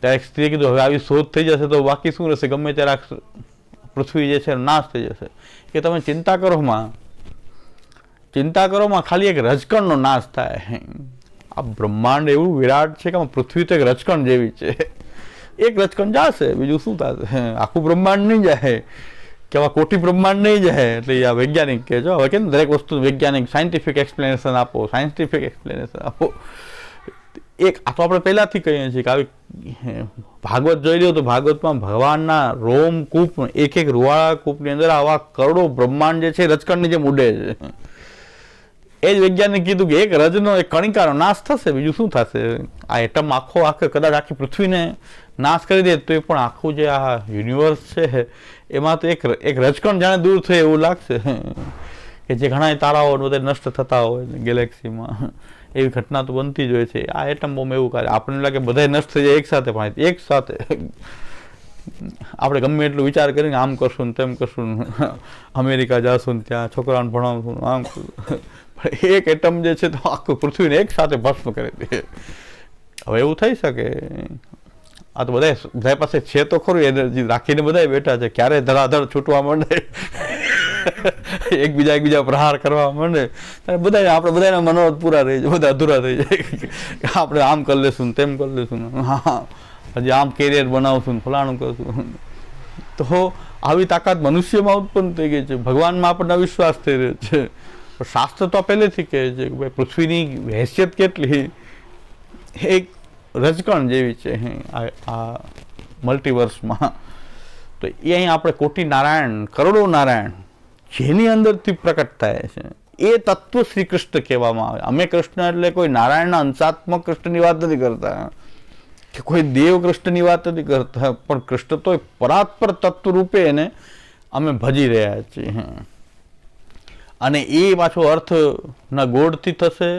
ત્યારે એક સ્ત્રીએ કીધું હવે આવી શોધ થઈ જશે તો બાકી શું રહેશે, ગમે ત્યારે પૃથ્વી જે છે નાશ થઈ જશે. કે તમે ચિંતા કરોમાં ખાલી એક રજકણનો નાશ થાય. આ બ્રહ્માંડ એવું વિરાટ છે કે પૃથ્વી તો એક રજકણ જેવી છે, એક રજકણ જશે, બીજું શું થશે, આખું બ્રહ્માંડ નહીં જાય, કે આવા કોટી બ્રહ્માંડ નહીં જાય. એટલે આ વૈજ્ઞાનિક કે જો હવે કે દરેક વસ્તુ વૈજ્ઞાનિક સાયન્ટિફિક એક્સપ્લેનેશન આપો, સાયન્ટિફિક એક્સપ્લેનેશન આપો. એક આ તો આપણે પહેલાંથી કહીએ છીએ કે આવી ભાગવત જોઈ લો તો ભાગવતમાં ભગવાનના રોમ કૂપ, એક એક રૂવાળા કૂપની અંદર આવા કરોડો બ્રહ્માંડ જે છે રજકણની જેમ ઉડે છે. એ જ વૈજ્ઞાનિક કીધું કે એક રજનો, એક કણિકાનો નાશ થશે, બીજું શું થશે. આ એટમ આખે કદાચ આખી પૃથ્વીને નાશ કરી દે તો એ પણ આખું જે આ યુનિવર્સ છે એમાં તો એક રજકણ જાણે દૂર થઈ એવું લાગશે, કે જે ઘણા તારાઓ બધા નષ્ટ થતા હોય ગેલેક્સીમાં, એવી ઘટના તો બનતી જ હોય છે. આ એટમ બોમ્બ એવું કરે, આપણને લાગે બધા નષ્ટ થઈ જાય એક સાથે, પણ એક સાથે આપણે ગમે એટલું વિચાર કરીને આમ કરશું ને તેમ કરશું, અમેરિકા જાશું ને ત્યાં છોકરાઓને ભણાવશું આમ, પણ એક એટમ જે છે તો આખું પૃથ્વીને એક સાથે ભસ્મ કરી દે. હવે એવું થઈ શકે? આ તો બધા પાસે છે તો ખરું, એનર્જી રાખીને બધા બેઠા છે, ક્યારે ધડાધડ છૂટવા માંડે, એકબીજા પ્રહાર કરવા માંડે, બધા આપણે બધાના મનોરથ પૂરા રહી જાય, બધા અધૂરા થઈ જાય. આપણે આમ કરી લેશું તેમ કરી લેશું, હા હજી આમ કેરિયર બનાવશું ફલાણું કરશું. તો આવી તાકાત મનુષ્યમાં ઉત્પન્ન થઈ ગઈ છે. ભગવાનમાં આપણને વિશ્વાસ થઈ રહ્યો છે. શાસ્ત્ર તો પહેલેથી કહે છે કે ભાઈ પૃથ્વીની હેસિયત કેટલી, એક રજકણ જેવી છે આ મલ્ટીવર્સમાં. તો એ અહીં આપણે કોટી નારાયણ, કરોડો નારાયણ જેની અંદરથી પ્રકટ થાય છે, એ તત્વ શ્રી કૃષ્ણ કહેવામાં આવે. અમે કૃષ્ણ એટલે કોઈ નારાયણના અંશાત્મક કૃષ્ણની વાત નથી કરતા, કે કોઈ દેવ કૃષ્ણની વાત નથી કરતા, પણ કૃષ્ણ તો પરાત્પર તત્વ રૂપે એને અમે ભજી રહ્યા છીએ. અને એ પાછો અર્થ ના ગોળથી થશે,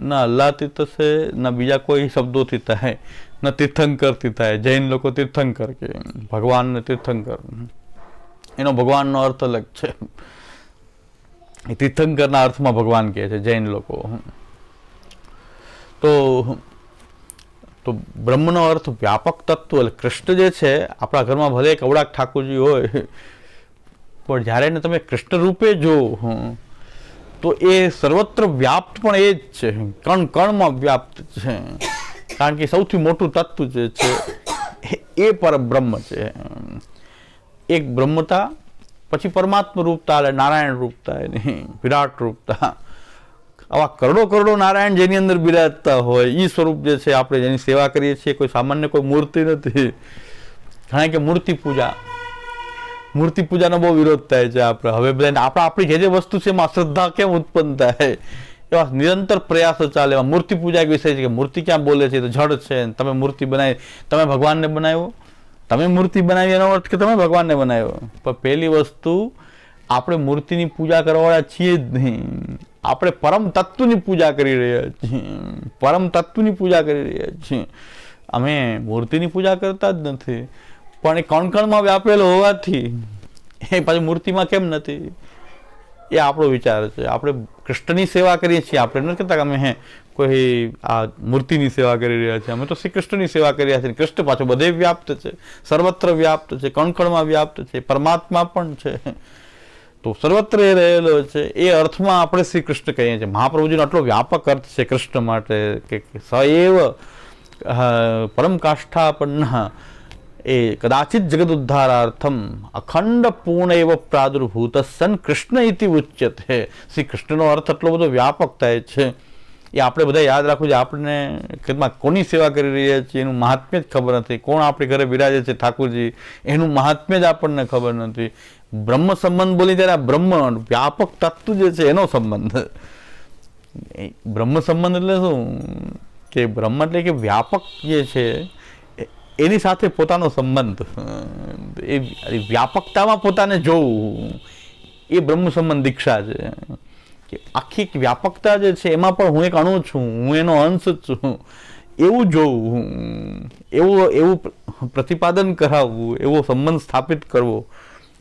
ના અલ્લાહથી થશે, ના બીજા કોઈ શબ્દોથી થાય, ના તીર્થંકરથી થાય. જૈન લોકો તીર્થંકર કે ભગવાનને તીર્થંકર, એનો ભગવાનનો અર્થ અલગ છે. એ તીર્થંકરના અર્થમાં ભગવાન કહે છે જૈન લોકો. તો બ્રહ્મનો અર્થ વ્યાપક તત્વ. એટલે કૃષ્ણ જે છે, આપણા ઘરમાં ભલે કવડાક ઠાકોરજી હોય, પણ જ્યારે એને તમે કૃષ્ણ રૂપે જો તો એ સર્વત્ર વ્યાપ્ત પણ એ જ છે, કણ કણમાં વ્યાપ્ત છે. કારણ કે સૌથી મોટું તત્વ જે છે એ પરબ્રહ્મ છે. એક બ્રહ્મતા, પછી પરમાત્મા રૂપતા, એટલે નારાયણ રૂપતા, એની વિરાટ રૂપતા. આવા કરોડો કરોડો નારાયણ જેની અંદર બિરાજતા હોય, એ સ્વરૂપ જે છે આપણે જેની સેવા કરીએ છીએ, કોઈ સામાન્ય કોઈ મૂર્તિ નથી. કારણ કે મૂર્તિ પૂજાનો બહુ વિરોધ થાય છે આપણે. હવે બધા આપણી જે વસ્તુ છે એમાં શ્રદ્ધા કેમ ઉત્પન્ન થાય, એવા નિરંતર પ્રયાસો ચાલે. એવા મૂર્તિ પૂજા એક વિષય છે કે મૂર્તિ ક્યાં બોલે છે, તો જડ છે. તમે મૂર્તિ બનાવી, તમે ભગવાનને બનાવ્યો, તમે મૂર્તિ બનાવી એનો અર્થ કે તમે ભગવાનને બનાવ્યો. પણ પહેલી વસ્તુ, આપણે મૂર્તિની પૂજા કરવાવાળા છીએ જ નહીં. આપણે પરમ તત્વની પૂજા કરી રહ્યા છીએ. પરમ તત્વની પૂજા કરી રહ્યા છીએ. અમે મૂર્તિની પૂજા કરતા જ નથી. પણ એ કણકણમાં વ્યાપેલો હોવાથી એ પાછી મૂર્તિમાં કેમ નથી, એ આપણો વિચાર છે. આપણે કૃષ્ણની સેવા કરીએ છીએ. આપણે નથી કહેતા કે અમે કોઈ આ મૂર્તિની સેવા કરી રહ્યા છીએ. અમે તો શ્રી કૃષ્ણની સેવા કરી રહ્યા છીએ. કૃષ્ણ પાછો બધે વ્યાપ્ત છે, સર્વત્ર વ્યાપ્ત છે, કણકણમાં વ્યાપ્ત છે, પરમાત્મા પણ છે. તો સર્વત્ર એ રહેલો છે. એ અર્થમાં આપણે શ્રી કૃષ્ણ કહીએ છીએ. મહાપ્રભુજીનો આટલો વ્યાપક અર્થ છે કૃષ્ણ માટે કે સએવ પરમ કાષ્ઠાપન્ના, એ કદાચિત જગદ ઉદ્ધારાર્થમ અખંડ પૂર્ણ એવ પ્રાદુર્ભૂત સન કૃષ્ણ ઇતિ ઉચ્યતે. શ્રી કૃષ્ણનો અર્થ એટલો બધો વ્યાપક થાય છે. એ આપણે બધા યાદ રાખવું છે. આપણે કોની સેવા કરી રહ્યા છીએ એનું મહાત્મ્ય જ ખબર નથી. કોણ આપણી ઘરે બિરાજે છે ઠાકોરજી, એનું મહાત્મ્ય જ આપણને ખબર નથી. બ્રહ્મ સંબંધ બોલી ત્યારે આ બ્રહ્મ વ્યાપક તત્વ જે છે એનો સંબંધ. બ્રહ્મ સંબંધ એટલે શું કે બ્રહ્મ એટલે કે વ્યાપક જે છે એની સાથે પોતાનો સંબંધ, એ વ્યાપકતામાં પોતાને જોવું, એ બ્રહ્મ સંબંધ દીક્ષા છે. કે આખી વ્યાપકતા જે છે એમાં પણ હું એક અણુ છું, હું એનો અંશ છું, એવું જોવું, એવું પ્રતિપાદન કરાવવું, એવો સંબંધ સ્થાપિત કરવો,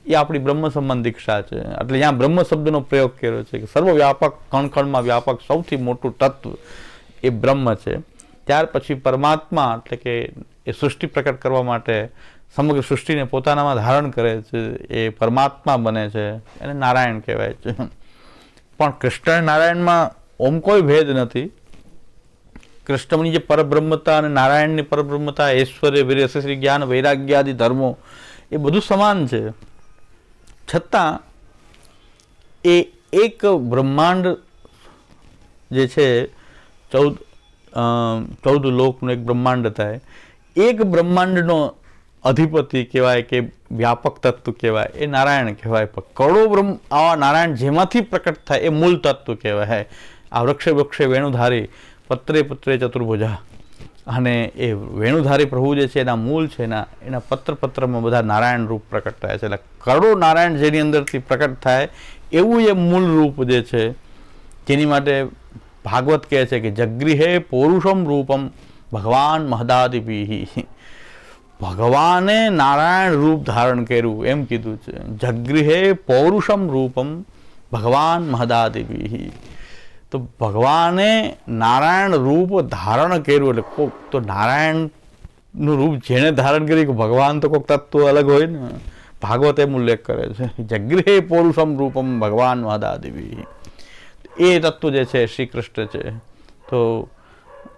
એ આપણી બ્રહ્મ સંબંધ દીક્ષા છે. એટલે અહીંયા બ્રહ્મ શબ્દનો પ્રયોગ કર્યો છે કે સર્વવ્યાપક, કણકણમાં વ્યાપક સૌથી મોટું તત્વ એ બ્રહ્મ છે. ત્યાર પછી પરમાત્મા, એટલે કે એ સૃષ્ટિ પ્રકટ કરવા માટે સમગ્ર સૃષ્ટિને પોતાનામાં ધારણ કરે છે, એ પરમાત્મા બને છે, એને નારાયણ કહેવાય છે. પણ કૃષ્ણ અને નારાયણમાં ઓમ કોઈ ભેદ નથી. કૃષ્ણની જે પરબ્રહ્મતા અને નારાયણની પરબ્રહ્મતા, ઐશ્વર્ય, વીર્ય, શ્રી જ્ઞાન, વૈરાગ્યાદિ ધર્મો, એ બધું સમાન છે. છતાં એ એક બ્રહ્માંડ જે છે, 14 લોકનું એક બ્રહ્માંડ થાય, એક બ્રહ્માંડનો અધિપતિ કહેવાય કે વ્યાપક તત્વ કહેવાય, એ નારાયણ કહેવાય. પણ કરોડો આવા નારાયણ જેમાંથી પ્રકટ થાય એ મૂળ તત્વ કહેવાય. આ વૃક્ષે વૃક્ષે વેણુધારી, પત્રે પત્રે ચતુર્ભુજા, અને એ વેણુધારી પ્રભુ જે છે એના મૂળ છે, એના પત્રમાં બધા નારાયણ રૂપ પ્રકટ થાય છે. એટલે કરોડો નારાયણ જેની અંદરથી પ્રકટ થાય એવું એ મૂળ રૂપ જે છે, જેની માટે ભાગવત કહે છે કે જગૃહે પૌરુષમ રૂપમ ભગવાન મહદાદિભિ. ભગવાને નારાયણ રૂપ ધારણ કર્યું એમ કીધું છે. જગૃહે પૌરુષમ રૂપમ ભગવાન મહદાદિભિ. તો ભગવાને નારાયણ રૂપ ધારણ કર્યું. એટલે તો નારાયણનું રૂપ જેને ધારણ કર્યું કે ભગવાન તો કોઈક તત્વ અલગ હોય ને. ભાગવત એમ ઉલ્લેખ કરે છે જગૃહે પૌરુષમ રૂપમ ભગવાન મહદાદિભિ. એ તત્વ જે છે શ્રી કૃષ્ણ છે. તો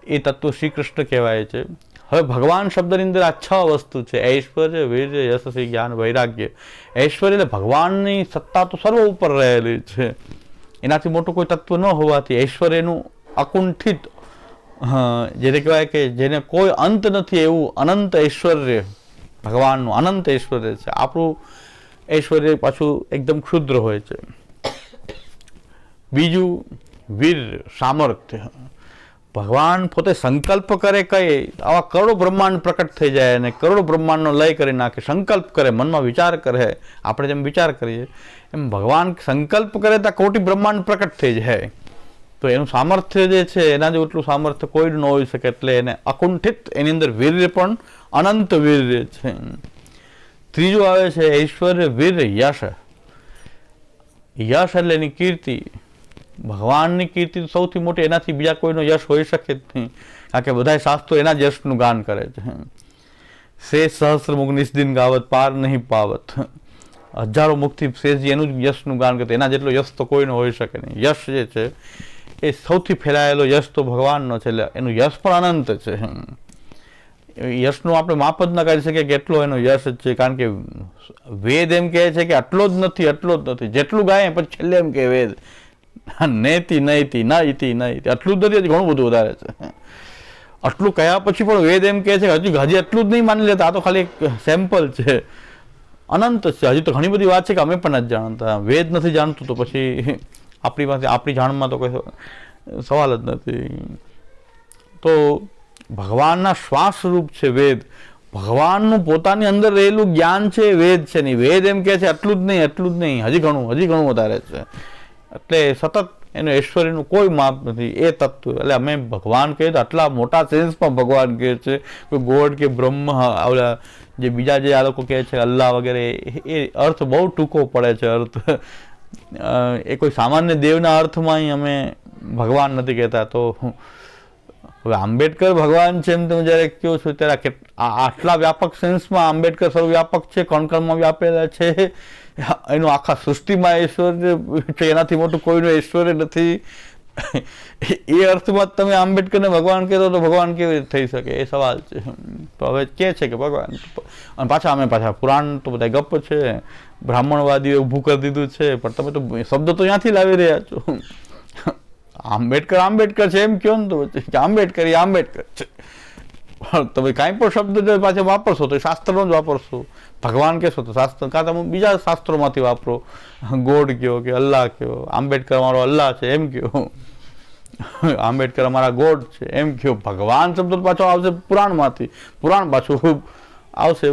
એ તત્વ શ્રી કૃષ્ણ કહેવાય છે. હવે ભગવાન શબ્દની અંદર આ 6 વસ્તુ છે: ઐશ્વર્ય, વીર્ય, યશ, જ્ઞાન, વૈરાગ્ય. ઐશ્વર્ય એટલે ભગવાનની સત્તા તો સર્વ ઉપર રહેલી છે. એનાથી મોટું કોઈ તત્વ ન હોવાથી ઐશ્વર્યનું અકુંઠિત, જેને કહેવાય કે જેને કોઈ અંત નથી એવું અનંત ઐશ્વર્ય ભગવાનનું અનંત ઐશ્વર્ય છે. આપણું ઐશ્વર્ય પાછું એકદમ ક્ષુદ્ર હોય છે. બીજું વીર, સામર્થ્ય. ભગવાન પોતે સંકલ્પ કરે કઈ આવા કરોડો બ્રહ્માંડ પ્રકટ થઈ જાય અને કરોડો બ્રહ્માંડનો લય કરી નાખે, સંકલ્પ કરે, મનમાં વિચાર કરે, આપણે જેમ વિચાર કરીએ એમ ભગવાન સંકલ્પ કરે તો કોટી બ્રહ્માંડ પ્રકટ થઈ જાય. તો એનું સામર્થ્ય જે છે એના જેવું એટલું સામર્થ્ય કોઈ ન હોઈ શકે. એટલે એને અકુંઠિત, એની અંદર વીર્ય પણ અનંત વીર્ય છે. ત્રીજું આવે છે ઐશ્વર્ય, વીર, યશ. યશ એટલે એની કીર્તિ. ભગવાનની કીર્તિ સૌથી મોટી, એનાથી બીજા કોઈનો યશ હોઈ શકે જ નહીં, કારણ કે બધા શાસ્ત્રો એના જ યશનું ગાન કરે છે. શેષ સહસ્ર મુખ નિસ્દિન ગાવત પાર નહીં પાવત. હજારો મુખથી શેષજી એનું જ યશનું ગાન કરતા, એના જેટલો યશ તો કોઈનો હોઈ શકે નહીં. યશ જે છે એ સૌથી ફેલાયેલો યશ તો ભગવાનનો છે, એટલે એનું યશ પણ અનંત છે. યશનું આપણે માપ જ ન કરી શકીએ કે એટલો એનો યશ જ છે, કારણ કે વેદ એમ કહે છે કે આટલો જ નથી, આટલો જ નથી. જેટલું ગાય પછી છેલ્લે એમ કે વેદ નેતિ નૈતિ નૈતિ નૈતિ, આટલું જ નથી, ઘણું બધું વધારે છે. આટલું કયા પછી પણ વેદ એમ કહે છે હજી એટલું જ નહીં માની લેતા, આ તો ખાલી એક સેમ્પલ છે, અનંત છે. હજી તો ઘણી બધી વાત છે કે અમે પણ નથી જાણતા. વેદ નથી જાણતું તો પછી આપણી પાસે, આપણી જાણમાં તો કોઈ સવાલ જ નથી. તો ભગવાનના શ્વાસ રૂપ છે વેદ. ભગવાનનું પોતાની અંદર રહેલું જ્ઞાન છે વેદ છે. નહીં વેદ એમ કહે છે આટલું જ નહીં, આટલું જ નહીં, હજી ઘણું વધારે છે. એટલે સતત એનું ઐશ્વર્યનું કોઈ માપ નથી એ તત્વ. એટલે અમે ભગવાન કહીએ તો આટલા મોટા સેન્સમાં ભગવાન કહે છે, કોઈ ગોડ કે બ્રહ્મ, ઓલા જે બીજા જે આ લોકો કહે છે અલ્લાહ વગેરે, એ અર્થ બહુ ટૂંકો પડે છે. અર્થ એ કોઈ સામાન્ય દેવના અર્થમાં અહીં અમે ભગવાન નથી કહેતા. તો હવે આંબેડકર ભગવાન છે એમ તમે જ્યારે કહો છો ત્યારે આટલા વ્યાપક સેન્સમાં આંબેડકર સર્વવ્યાપક છે, કણકણમાં વ્યાપેલા છે. એનું આખા સૃષ્ટિમાં ઐશ્વર્ય છે, એનાથી મોટું કોઈનું ઐશ્વર્ય નથી. એ અર્થમાં તમે આંબેડકરને ભગવાન કહેતો તો ભગવાન કેવી રીતે થઈ શકે એ સવાલ છે. તો હવે કે છે કે ભગવાન, અને પાછા પુરાણ તો બધા ગપ છે, બ્રાહ્મણવાદીઓ ઊભું કરી દીધું છે, પણ તમે તો શબ્દ તો ત્યાંથી લાવી રહ્યા છો. આંબેડકર છે એમ કહો ને તો આંબેડકર એ આંબેડકર છે, તમે કાંઈ પણ શબ્દ પાછળ વાપરશો તો શાસ્ત્રનો જ વાપરશો. ભગવાન કહેશો તો શાસ્ત્ર, કાં તમે બીજા શાસ્ત્રોમાંથી વાપરો, ગોડ કહો કે અલ્લાહ કહો. આંબેડકર અમારો અલ્લાહ છે એમ કહો, આંબેડકર અમારા ગોડ છે એમ કહો. ભગવાન શબ્દ પાછો આવશે પુરાણમાંથી, પુરાણ પાછું આવશે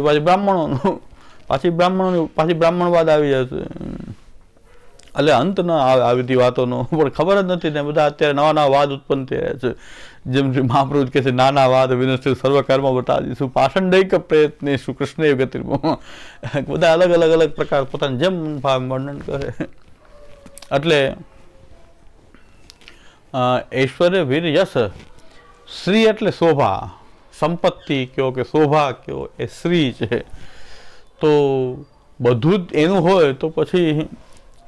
પાછી બ્રાહ્મણવાદ આવી જશે. એટલે અંત ન આવે આવી બધી વાતોનો, પણ ખબર જ નથી ને. બધા અત્યારે નવા નવા વાદ ઉત્પન્ન થઈ રહ્યા છે. જેમ મહાપ્રભુ કહે છે નાના વાદ વિનશ્ય સર્વકર્મ બતાવીશું પાષંડૈક પ્રયત્નેશું કૃષ્ણ ગતિર્મોહ. બધા અલગ પ્રકાર પોતાની જેમ વર્ણન કરે. એટલે ઐશ્વર્ય, વીર, યશ. શ્રી એટલે શોભા, સંપત્તિ કયો કે શોભા કયો, એ શ્રી છે. તો બધું જ એનું હોય તો પછી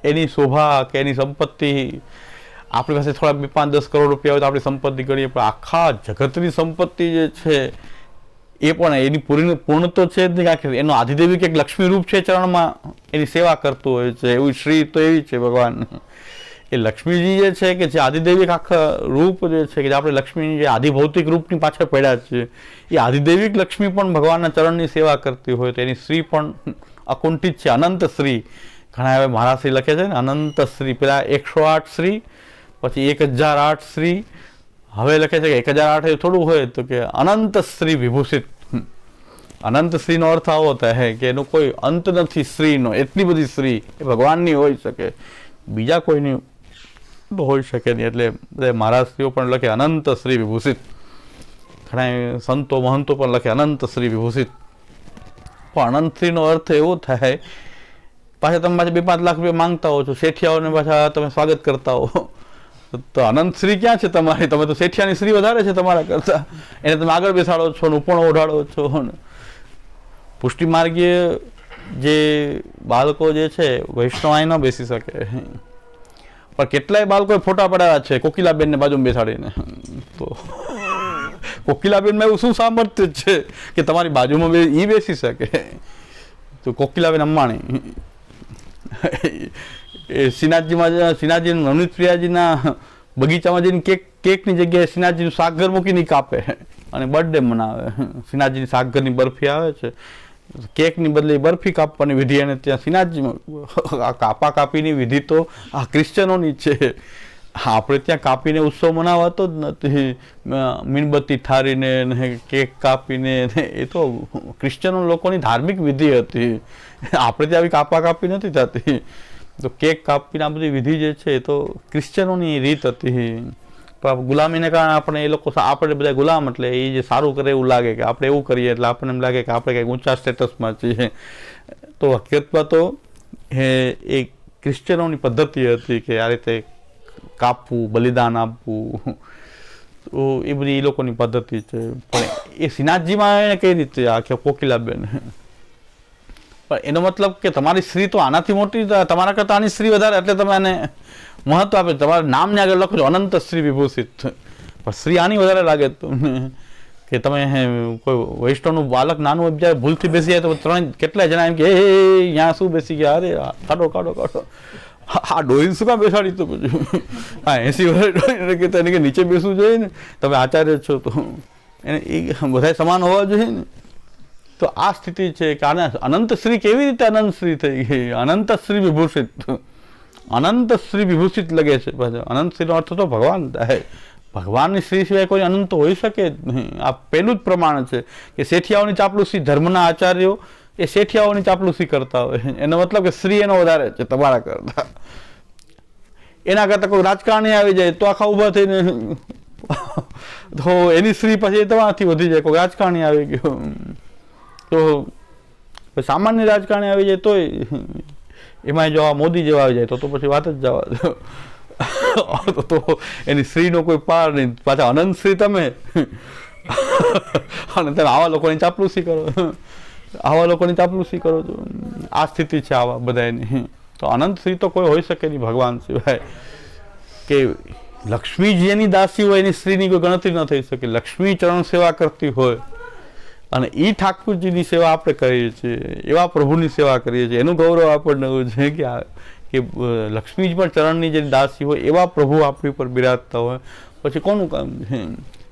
એની શોભા કે એની સંપત્તિ, આપણી પાસે થોડા 5-10 કરોડ રૂપિયા હોય તો આપણી સંપત્તિ ગણીએ, પણ આખા જગતની સંપત્તિ જે છે એ પણ એની પૂર્ણ તો છે જ નહીં, કારણ કે એનો આધિદેવી કે લક્ષ્મી રૂપ છે, ચરણમાં એની સેવા કરતું હોય છે. એવું શ્રી તો એવી છે ભગવાન. એ લક્ષ્મીજી જે છે કે જે આધિદેવિક આખા રૂપ જે છે કે આપણે લક્ષ્મી જે આધિભૌતિક રૂપની પાછળ પડ્યા છે, એ આધિદેવિક લક્ષ્મી પણ ભગવાનના ચરણની સેવા કરતી હોય તો એની શ્રી પણ અકુંઠિત છે, અનંત શ્રી. ઘણા હવે મહારાશ્રી લખે છે ને અનંત શ્રી, પેલા 108 શ્રી, પછી 1008 શ્રી, હવે લખે છે કે 1008 એ થોડું હોય તો કે અનંત શ્રી વિભૂષિત. અનંત શ્રીનો અર્થ આવો થાય કે એનો કોઈ અંત નથી શ્રીનો. એટલી બધી શ્રી એ ભગવાનની હોઈ શકે, બીજા કોઈની તો હોઈ શકે નહીં. એટલે બધા મહારાષ્ટ્રીઓ પણ લખે અનંત શ્રી વિભૂષિત, ઘણા સંતો મહંતો પણ લખે અનંત શ્રી વિભૂષિત. પણ અનંત શ્રીનો અર્થ એવો થાય, પાછા તમે પાછા 2-5 લાખ રૂપિયા માંગતા હો છો, શેઠિયાઓને પાછા તમે સ્વાગત કરતા હો, તો અનંત શ્રી ક્યાં છે તમારી? તમે તો શેઠિયાની શ્રી વધારે છે તમારા કરતા. એને તમે આગળ બેસાડો છો, ઉપણ ઓઢાડો છો. પુષ્ટિ માર્ગીય જે બાળકો જે છે વૈષ્ણવ અહીં ન બેસી શકે, પણ કેટલાય બાળકોએ ફોટા પડાવ્યા છે કોકિલાબેનને બાજુમાં બેસાડીને. તો કોકિલાબેનમાં એવું શું સામર્થ્ય છે કે તમારી બાજુમાં એ બેસી શકે? તો કોકિલાબેન અંબાણી એ શ્રીનાથજી નવનીત પ્રિયાજીના બગીચામાં જઈને કેકની જગ્યાએ શ્રીનાથજીનું શાકઘર મૂકીને કાપે અને બર્થડે મનાવે. શ્રીનાથજીની શાકઘરની બરફી આવે છે, કેકની બદલે બરફી કાપવાની વિધિ, અને ત્યાં શ્રીનાથજીમાં કાપીની વિધિ તો આ ક્રિશ્ચનોની છે. આપણે ત્યાં કાપીને ઉત્સવ મનાવાતો જ નથી, મીણબત્તી ઠારીને કેક કાપીને, એ તો ક્રિશ્ચનો લોકોની ધાર્મિક વિધિ હતી. આપણે ત્યાં આવી કાપી નથી થતી. તો કેક કાપીને આ બધી વિધિ જે છે એ તો ક્રિશ્ચનોની રીત હતી. પણ ગુલામીને કારણે આપણે આપણે બધા ગુલામ, એટલે એ જે સારું કરે એવું લાગે કે આપણે એવું કરીએ એટલે આપણને એમ લાગે કે આપણે કંઈક ઊંચા સ્ટેટસમાં છીએ. તો હકીકતમાં તો એ ક્રિશ્ચનોની પદ્ધતિ હતી કે આ રીતે કાપવું, બલિદાન આપવું. તો એ બધી એ લોકોની પદ્ધતિ છે. પણ એ શ્રીનાથજીમાં એને કઈ રીતે આખે કોકિલાબેન, પણ એનો મતલબ કે તમારી સ્ત્રી તો આનાથી મોટી, તમારા કરતાં આની સ્ત્રી વધારે, એટલે તમે એને મહત્વ આપે. તમારા નામને આગળ લખો છો અનંત શ્રી વિભૂષિત, પણ સ્ત્રી આની વધારે લાગે તમને. કે તમે કોઈ વૈષ્ણવનું બાલક નાનું જ્યારે ભૂલથી બેસી જાય તો કેટલાય જણા એમ કે અહીંયા શું બેસી ગયા, અરે કાઢો કાઢો કાઢો, આ ડોહીને શું કામ બેસાડી? તો પછી 80 વર્ષ કે તેને કે નીચે બેસવું જોઈએ ને, તમે આચાર્ય છો તો એને એ બધા સમાન હોવા જોઈએ ને. તો આ સ્થિતિ છે કે આને અનંત શ્રી કેવી રીતે અનંત શ્રી થઈ ગઈ? અનંત શ્રી વિભૂષિત, અનંત શ્રી વિભૂષિત લગે છે. અનંત શ્રીનો અર્થ તો ભગવાન થાય. ભગવાનની સ્ત્રી સિવાય કોઈ અનંત હોઈ શકે જ નહીં. આ પહેલું જ પ્રમાણ છે કે શેઠિયાઓની ચાપલુસી, ધર્મના આચાર્યો એ શેઠિયાઓની ચાપલુસી કરતા હોય. એનો મતલબ કે સ્ત્રી એનો વધારે છે તમારા કરતા. એના કરતાં કોઈ રાજકારણી આવી જાય તો આખા ઊભા થઈને તો એની સ્ત્રી પછી તમારાથી વધી જાય. કોઈ રાજકારણી આવી ગયો તો સામાન્ય રાજકારણી આવી જાય તોય એમાં જો આ મોદી જેવા આવી જાય તો પછી વાત જ જવા દો. તો એની સ્ત્રીનો કોઈ પાર નહીં. પાછા અનંત સ્ત્રી તમે, અને તમે આવા લોકોની ચાપલુસી કરો, આવા લોકોની ચાપલુસી કરો છો. આ સ્થિતિ છે આવા બધાની. તો અનંત સ્ત્રી તો કોઈ હોઈ શકે નહીં ભગવાન સિવાય. કે લક્ષ્મીજી એની દાસી હોય, એની સ્ત્રીની કોઈ ગણતરી ન થઈ શકે. લક્ષ્મી ચરણ સેવા કરતી હોય અને એ ઠાકુરજીની સેવા આપણે કરીએ છીએ, એવા પ્રભુની સેવા કરીએ છીએ, એનું ગૌરવ આપણને એવું છે કે લક્ષ્મીજી પણ ચરણની જે દાસી હોય એવા પ્રભુ આપણી ઉપર બિરાજતા હોય. પછી કોનું કામ છે?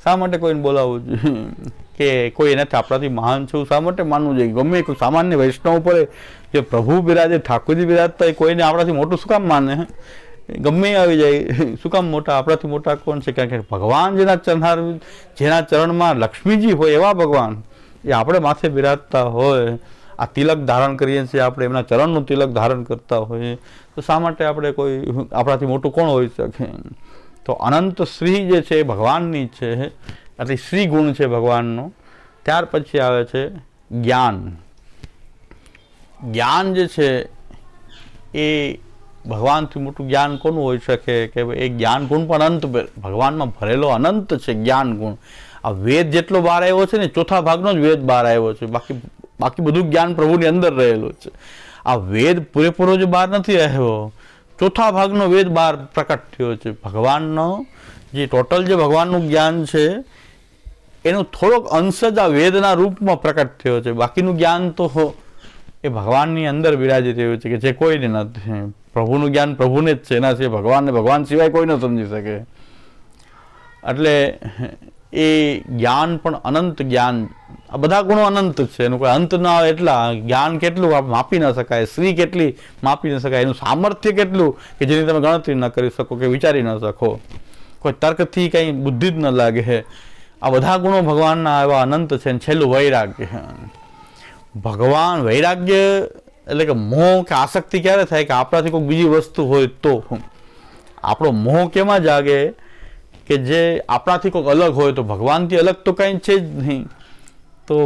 શા માટે કોઈને બોલાવવું જોઈએ? કે કોઈ એનાથી આપણાથી મહાન છે શા માટે માનવું જોઈએ? ગમે કોઈ સામાન્ય વૈષ્ણવ ઉપર જે પ્રભુ બિરાજે, ઠાકોરજી બિરાજતા હોય, કોઈને આપણાથી મોટું શું કામ માને? ગમે આવી જાય, શું કામ મોટા? આપણાથી મોટા કોણ છે? કારણ કે ભગવાન જેના ચરણમાં લક્ષ્મીજી હોય એવા ભગવાન એ આપણે માથે બિરાજતા હોય. આ તિલક ધારણ કરીએ છીએ આપણે, એમના ચરણનું તિલક ધારણ કરતા હોઈએ, તો શા માટે આપણે કોઈ આપણાથી મોટું કોણ હોઈ શકે? તો અનંત શ્રી જે છે એ ભગવાનની છે, એટલે શ્રી ગુણ છે ભગવાનનો. ત્યાર પછી આવે છે જ્ઞાન. જ્ઞાન જે છે એ ભગવાનથી મોટું જ્ઞાન કોનું હોઈ શકે? કે એ જ્ઞાન ગુણ પણ અનંત ભગવાનમાં ભરેલો અનંત છે જ્ઞાન ગુણ. આ વેદ જેટલો બહાર આવ્યો છે ને, ચોથા ભાગનો જ વેદ બહાર આવ્યો છે. બાકી બધું જ્ઞાન પ્રભુની અંદર રહેલું છે. આ વેદ પૂરેપૂરો જે બહાર નથી આવ્યો, ચોથા ભાગનો વેદ બહાર પ્રકટ થયો છે. ભગવાનનો જે ટોટલ જે ભગવાનનું જ્ઞાન છે એનો થોડોક અંશ જ આ વેદના રૂપમાં પ્રકટ થયો છે. બાકીનું જ્ઞાન તો એ ભગવાનની અંદર બિરાજી રહ્યું છે કે જે કોઈને નથી. પ્રભુનું જ્ઞાન પ્રભુને જ છે, એના સિવાય ભગવાનને ભગવાન સિવાય કોઈ ન સમજી શકે. એટલે એ જ્ઞાન પણ અનંત જ્ઞાન. આ બધા ગુણો અનંત છે, એનું કોઈ અંત ના આવે. એટલા જ્ઞાન કેટલું માપી ન શકાય, સ્ત્રી કેટલી માપી ન શકાય, એનું સામર્થ્ય કેટલું કે જેની તમે ગણતરી ન કરી શકો કે વિચારી ન શકો. કોઈ તર્કથી કંઈ બુદ્ધિ જ ન લાગે. આ બધા ગુણો ભગવાનના એવા અનંત છે. અને છેલ્લું વૈરાગ્ય. ભગવાન વૈરાગ્ય એટલે કે મોહ કે આસક્તિ ક્યારે થાય? કે આપણાથી કોઈ બીજી વસ્તુ હોય તો. આપણો મોહ કેમાં જાગે? કે જે આપણાથી કોઈક અલગ હોય. તો ભગવાનથી અલગ તો કંઈ છે જ નહીં. તો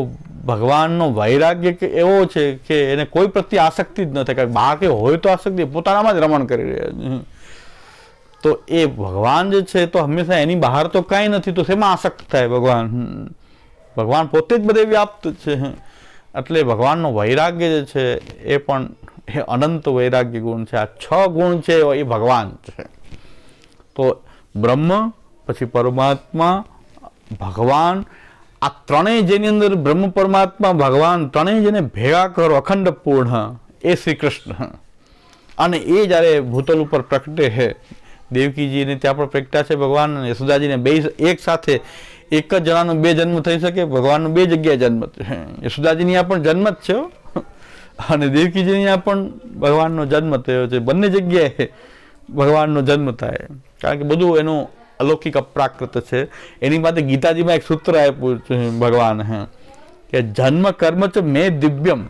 ભગવાનનો વૈરાગ્ય કે એવો છે કે એને કોઈ પ્રત્યે આસક્તિ જ ન થાય. કારણ બહાર કે હોય તો આસક્તિ, પોતાનામાં જ રમણ કરી રહ્યા છે. તો એ ભગવાન જે છે તો હંમેશા એની બહાર તો કાંઈ નથી, તો શેમાં આસક્ત થાય ભગવાન? ભગવાન પોતે જ બધે વ્યાપ્ત છે. એટલે ભગવાનનો વૈરાગ્ય જે છે એ પણ એ અનંત વૈરાગ્ય ગુણ છે. આ 6 ગુણ છે એ ભગવાન છે. તો બ્રહ્મ, પછી પરમાત્મા, ભગવાન, આ ત્રણેય જેની અંદર બ્રહ્મ, પરમાત્મા, ભગવાન ત્રણેય જેને ભેગા કરો અખંડ પૂર્ણ, એ શ્રી કૃષ્ણ. અને એ જ્યારે ભૂતલ ઉપર પ્રગટે છે, દેવકીજીને ત્યાં પણ પ્રગટ્યા છે ભગવાન, અને યશોદાજીને બે એક સાથે એક જ જણાનો 2 જન્મ થઈ શકે. ભગવાનનો 2 જગ્યાએ જન્મ છે. યશોદાજીની આ પણ જન્મ જ છે, અને દેવકીજીની આ પણ ભગવાનનો જન્મ થયો છે. બંને જગ્યાએ ભગવાનનો જન્મ થાય, કારણ કે બધું એનું અલૌકિક અપ્રાકૃત છે. એની માટે ગીતાજીમાં એક સૂત્ર આપ્યું છે ભગવાન કે જન્મ કર્મ ચ મે દિવ્યમ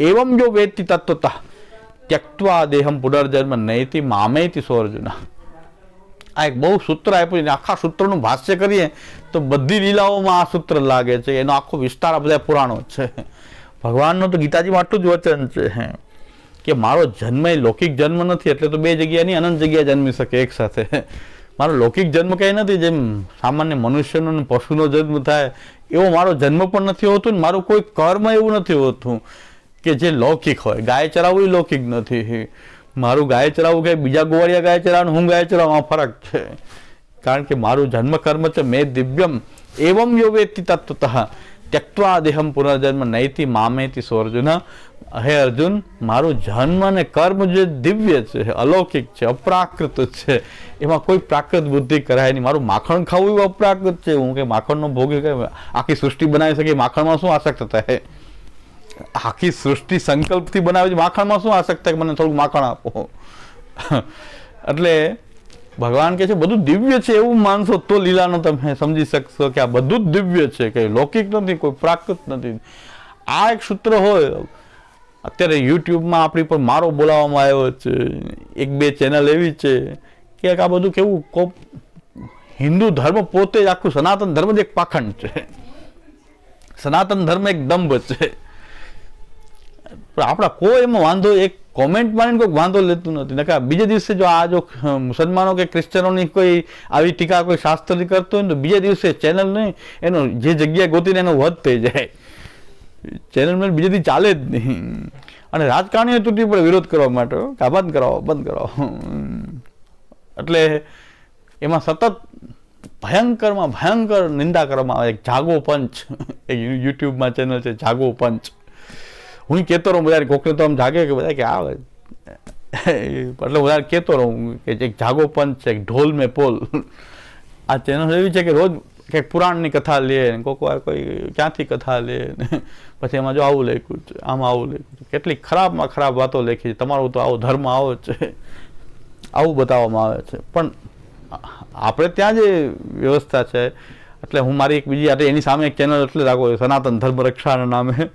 એવમ જો વેત્તિ તત્વતઃ ત્યક્ત્વા દેહમ પુનર્જન્મ નૈતિ મામેતિ સોર્જુના. આ એક બહુ સૂત્ર આપ્યું છે. આખા સૂત્રનું ભાષ્ય કરીએ તો બધી લીલાઓમાં આ સૂત્ર લાગે છે. એનો આખો વિસ્તાર આ બધા પુરાણો છે. ભગવાનનો તો ગીતાજીમાં આટલું જ વચન છે કે મારો જન્મ એ લૌકિક જન્મ નથી, એટલે તો બે જગ્યા નહીં અનંત જગ્યાએ જન્મી શકે એક સાથે. મારો લૌકિક જન્મ કંઈ નથી, જેમ સામાન્ય મનુષ્યનો અને પશુનો જન્મ થાય એવો મારો જન્મ પણ નથી હોતો ને મારું કોઈ કર્મ એવું નથી હોતું કે જે લૌકિક હોય. ગાય ચરાવવું એ લૌકિક નથી. મારું ગાય ચરાવવું કે બીજા ગોવાળિયા ગાય ચરાવવાનું હું ગાય ચરાવવામાં ફરક છે, કારણ કે મારું જન્મ કર્મ છે મેં દિવ્યમ એવમ યો વેત્તિ તત્વતઃ ત્યક્ત્વા દેહમ પુનર્જન્મ નૈતિ મામેતિ સોર્જુન. હે અર્જુન, મારું જન્મ અને કર્મ જે દિવ્ય છે, અલૌકિક છે, અપ્રાકૃત છે, એમાં કોઈ પ્રાકૃત બુદ્ધિ કરાય નહીં. મારું માખણ ખાવું એવું અપ્રાકૃત છે. હું કે માખણનો ભોગ કે આખી સૃષ્ટિ બનાવી શકીએ, માખણમાં શું આસક્ત થાય? આખી સૃષ્ટિ સંકલ્પથી બનાવે છે, માખણમાં શું આસક્ત થાય? મને થોડુંક માખણ આપો. એટલે ભગવાન કહે છે બધું દિવ્ય છે એવું માનશો તો લીલાનો તમે સમજી શકશો કે આ બધું જ દિવ્ય છે, કે લૌકિક નથી, કોઈ પ્રાકૃત નથી. આ એક સૂત્ર હોય. અત્યારે યુટ્યુબમાં આપણી પર મારો બોલાવવામાં આવ્યો છે. એક બે ચેનલ એવી છે કે આ બધું કેવું હિન્દુ ધર્મ પોતે જ આખું સનાતન ધર્મ જ એક પાખંડ છે. સનાતન ધર્મ એક દંભ છે. આપણા કોઈ એમાં વાંધો, એક કોમેન્ટ મારીને કોઈ વાંધો લેતું નથી. નકા બીજે દિવસે જો આ જો મુસલમાનો કે ક્રિશ્ચનોની કોઈ આવી ટીકા કોઈ શાસ્ત્રની કરતો હોય ને તો બીજે દિવસે ચેનલ નહીં એનો જે જગ્યાએ ગોતીને એનો વધ થઈ જાય. ચેનલ મેં બીજેથી ચાલે જ નહીં. અને રાજકારણીઓ તૂટી પડે વિરોધ કરવા માટે કે બંધ કરાવો બંધ કરાવો. એટલે એમાં સતત ભયંકરમાં ભયંકર નિંદા કરવામાં આવે. એક જાગો પંચ, એક યુટ્યુબમાં ચેનલ છે જાગો પંચ. હું કહેતો રહું બધા કોકને તો આમ જાગે કે બધા કે આવે, એટલે બધા કહેતો રહું કે એક જાગો પંચ છે, એક ઢોલ મેં પોલ. આ ચેનલ એવી છે કે રોજ કંઈક પુરાણની કથા લે ને કોઈક વાર કોઈ ક્યાંથી કથા લે ને પછી એમાં જો આવું લખ્યું છે, આમાં આવું લખ્યું છે, કેટલી ખરાબમાં ખરાબ વાતો લખી છે. તમારો તો આવો ધર્મ આવો છે, આવું બતાવવામાં આવે છે. પણ આપણે ત્યાં જે વ્યવસ્થા છે, એટલે હું મારી એક બીજી એની સામે એક ચેનલ એટલે રાખો સનાતન ધર્મ રક્ષાના નામે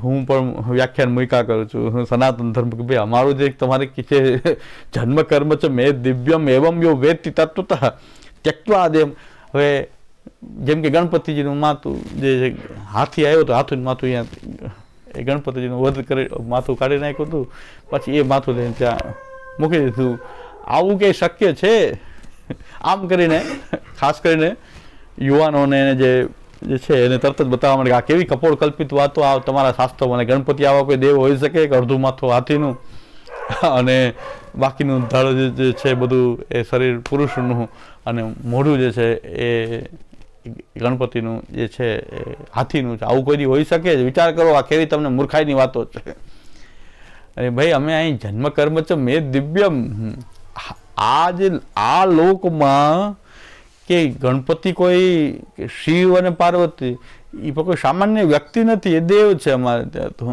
હું પણ વ્યાખ્યાન મૂક્યા કરું છું. સનાતન ધર્મ કે ભાઈ અમારું જે તમારે છે જન્મ કર્મ છે મેં દિવ્યમ એવમ યો વેત્તિ તત્વતઃ ત્યક્ત્વા દેહમ. હવે જેમ કે ગણપતિજીનું માથું જે હાથી આવ્યો તો હાથું માથું અહીંયા એ ગણપતિજીનું વધ કરી માથું કાઢી નાખ્યું હતું, પછી એ માથું લઈને ત્યાં મૂકી દીધું. આવું કંઈ શક્ય છે? આમ કરીને ખાસ કરીને યુવાનોને જે છે એને તરત જ બતાવવા માટે આ કેવી કપોળ કલ્પિત વાતો આ તમારા શાસ્ત્રોમાં. ગણપતિ આવા કોઈ દેવ હોઈ શકે કે અડધું માથું હાથીનું અને બાકીનું ધડ જે છે બધું એ શરીર પુરુષનું અને મોઢું જે છે એ ગણપતિનું જે છે એ હાથીનું છે. આવું કોઈ દી હોઈ શકે? વિચાર કરો, આ કેવી તમને મૂર્ખાઈની વાતો છે. અને ભાઈ અમે અહીં જન્મ કર્મ છે મેં દિવ્યમ. આ જે આ લોકમાં કે ગણપતિ કોઈ શિવ અને પાર્વતી એ કોઈ સામાન્ય વ્યક્તિ નથી, એ દેવ છે અમારે ત્યાં તો.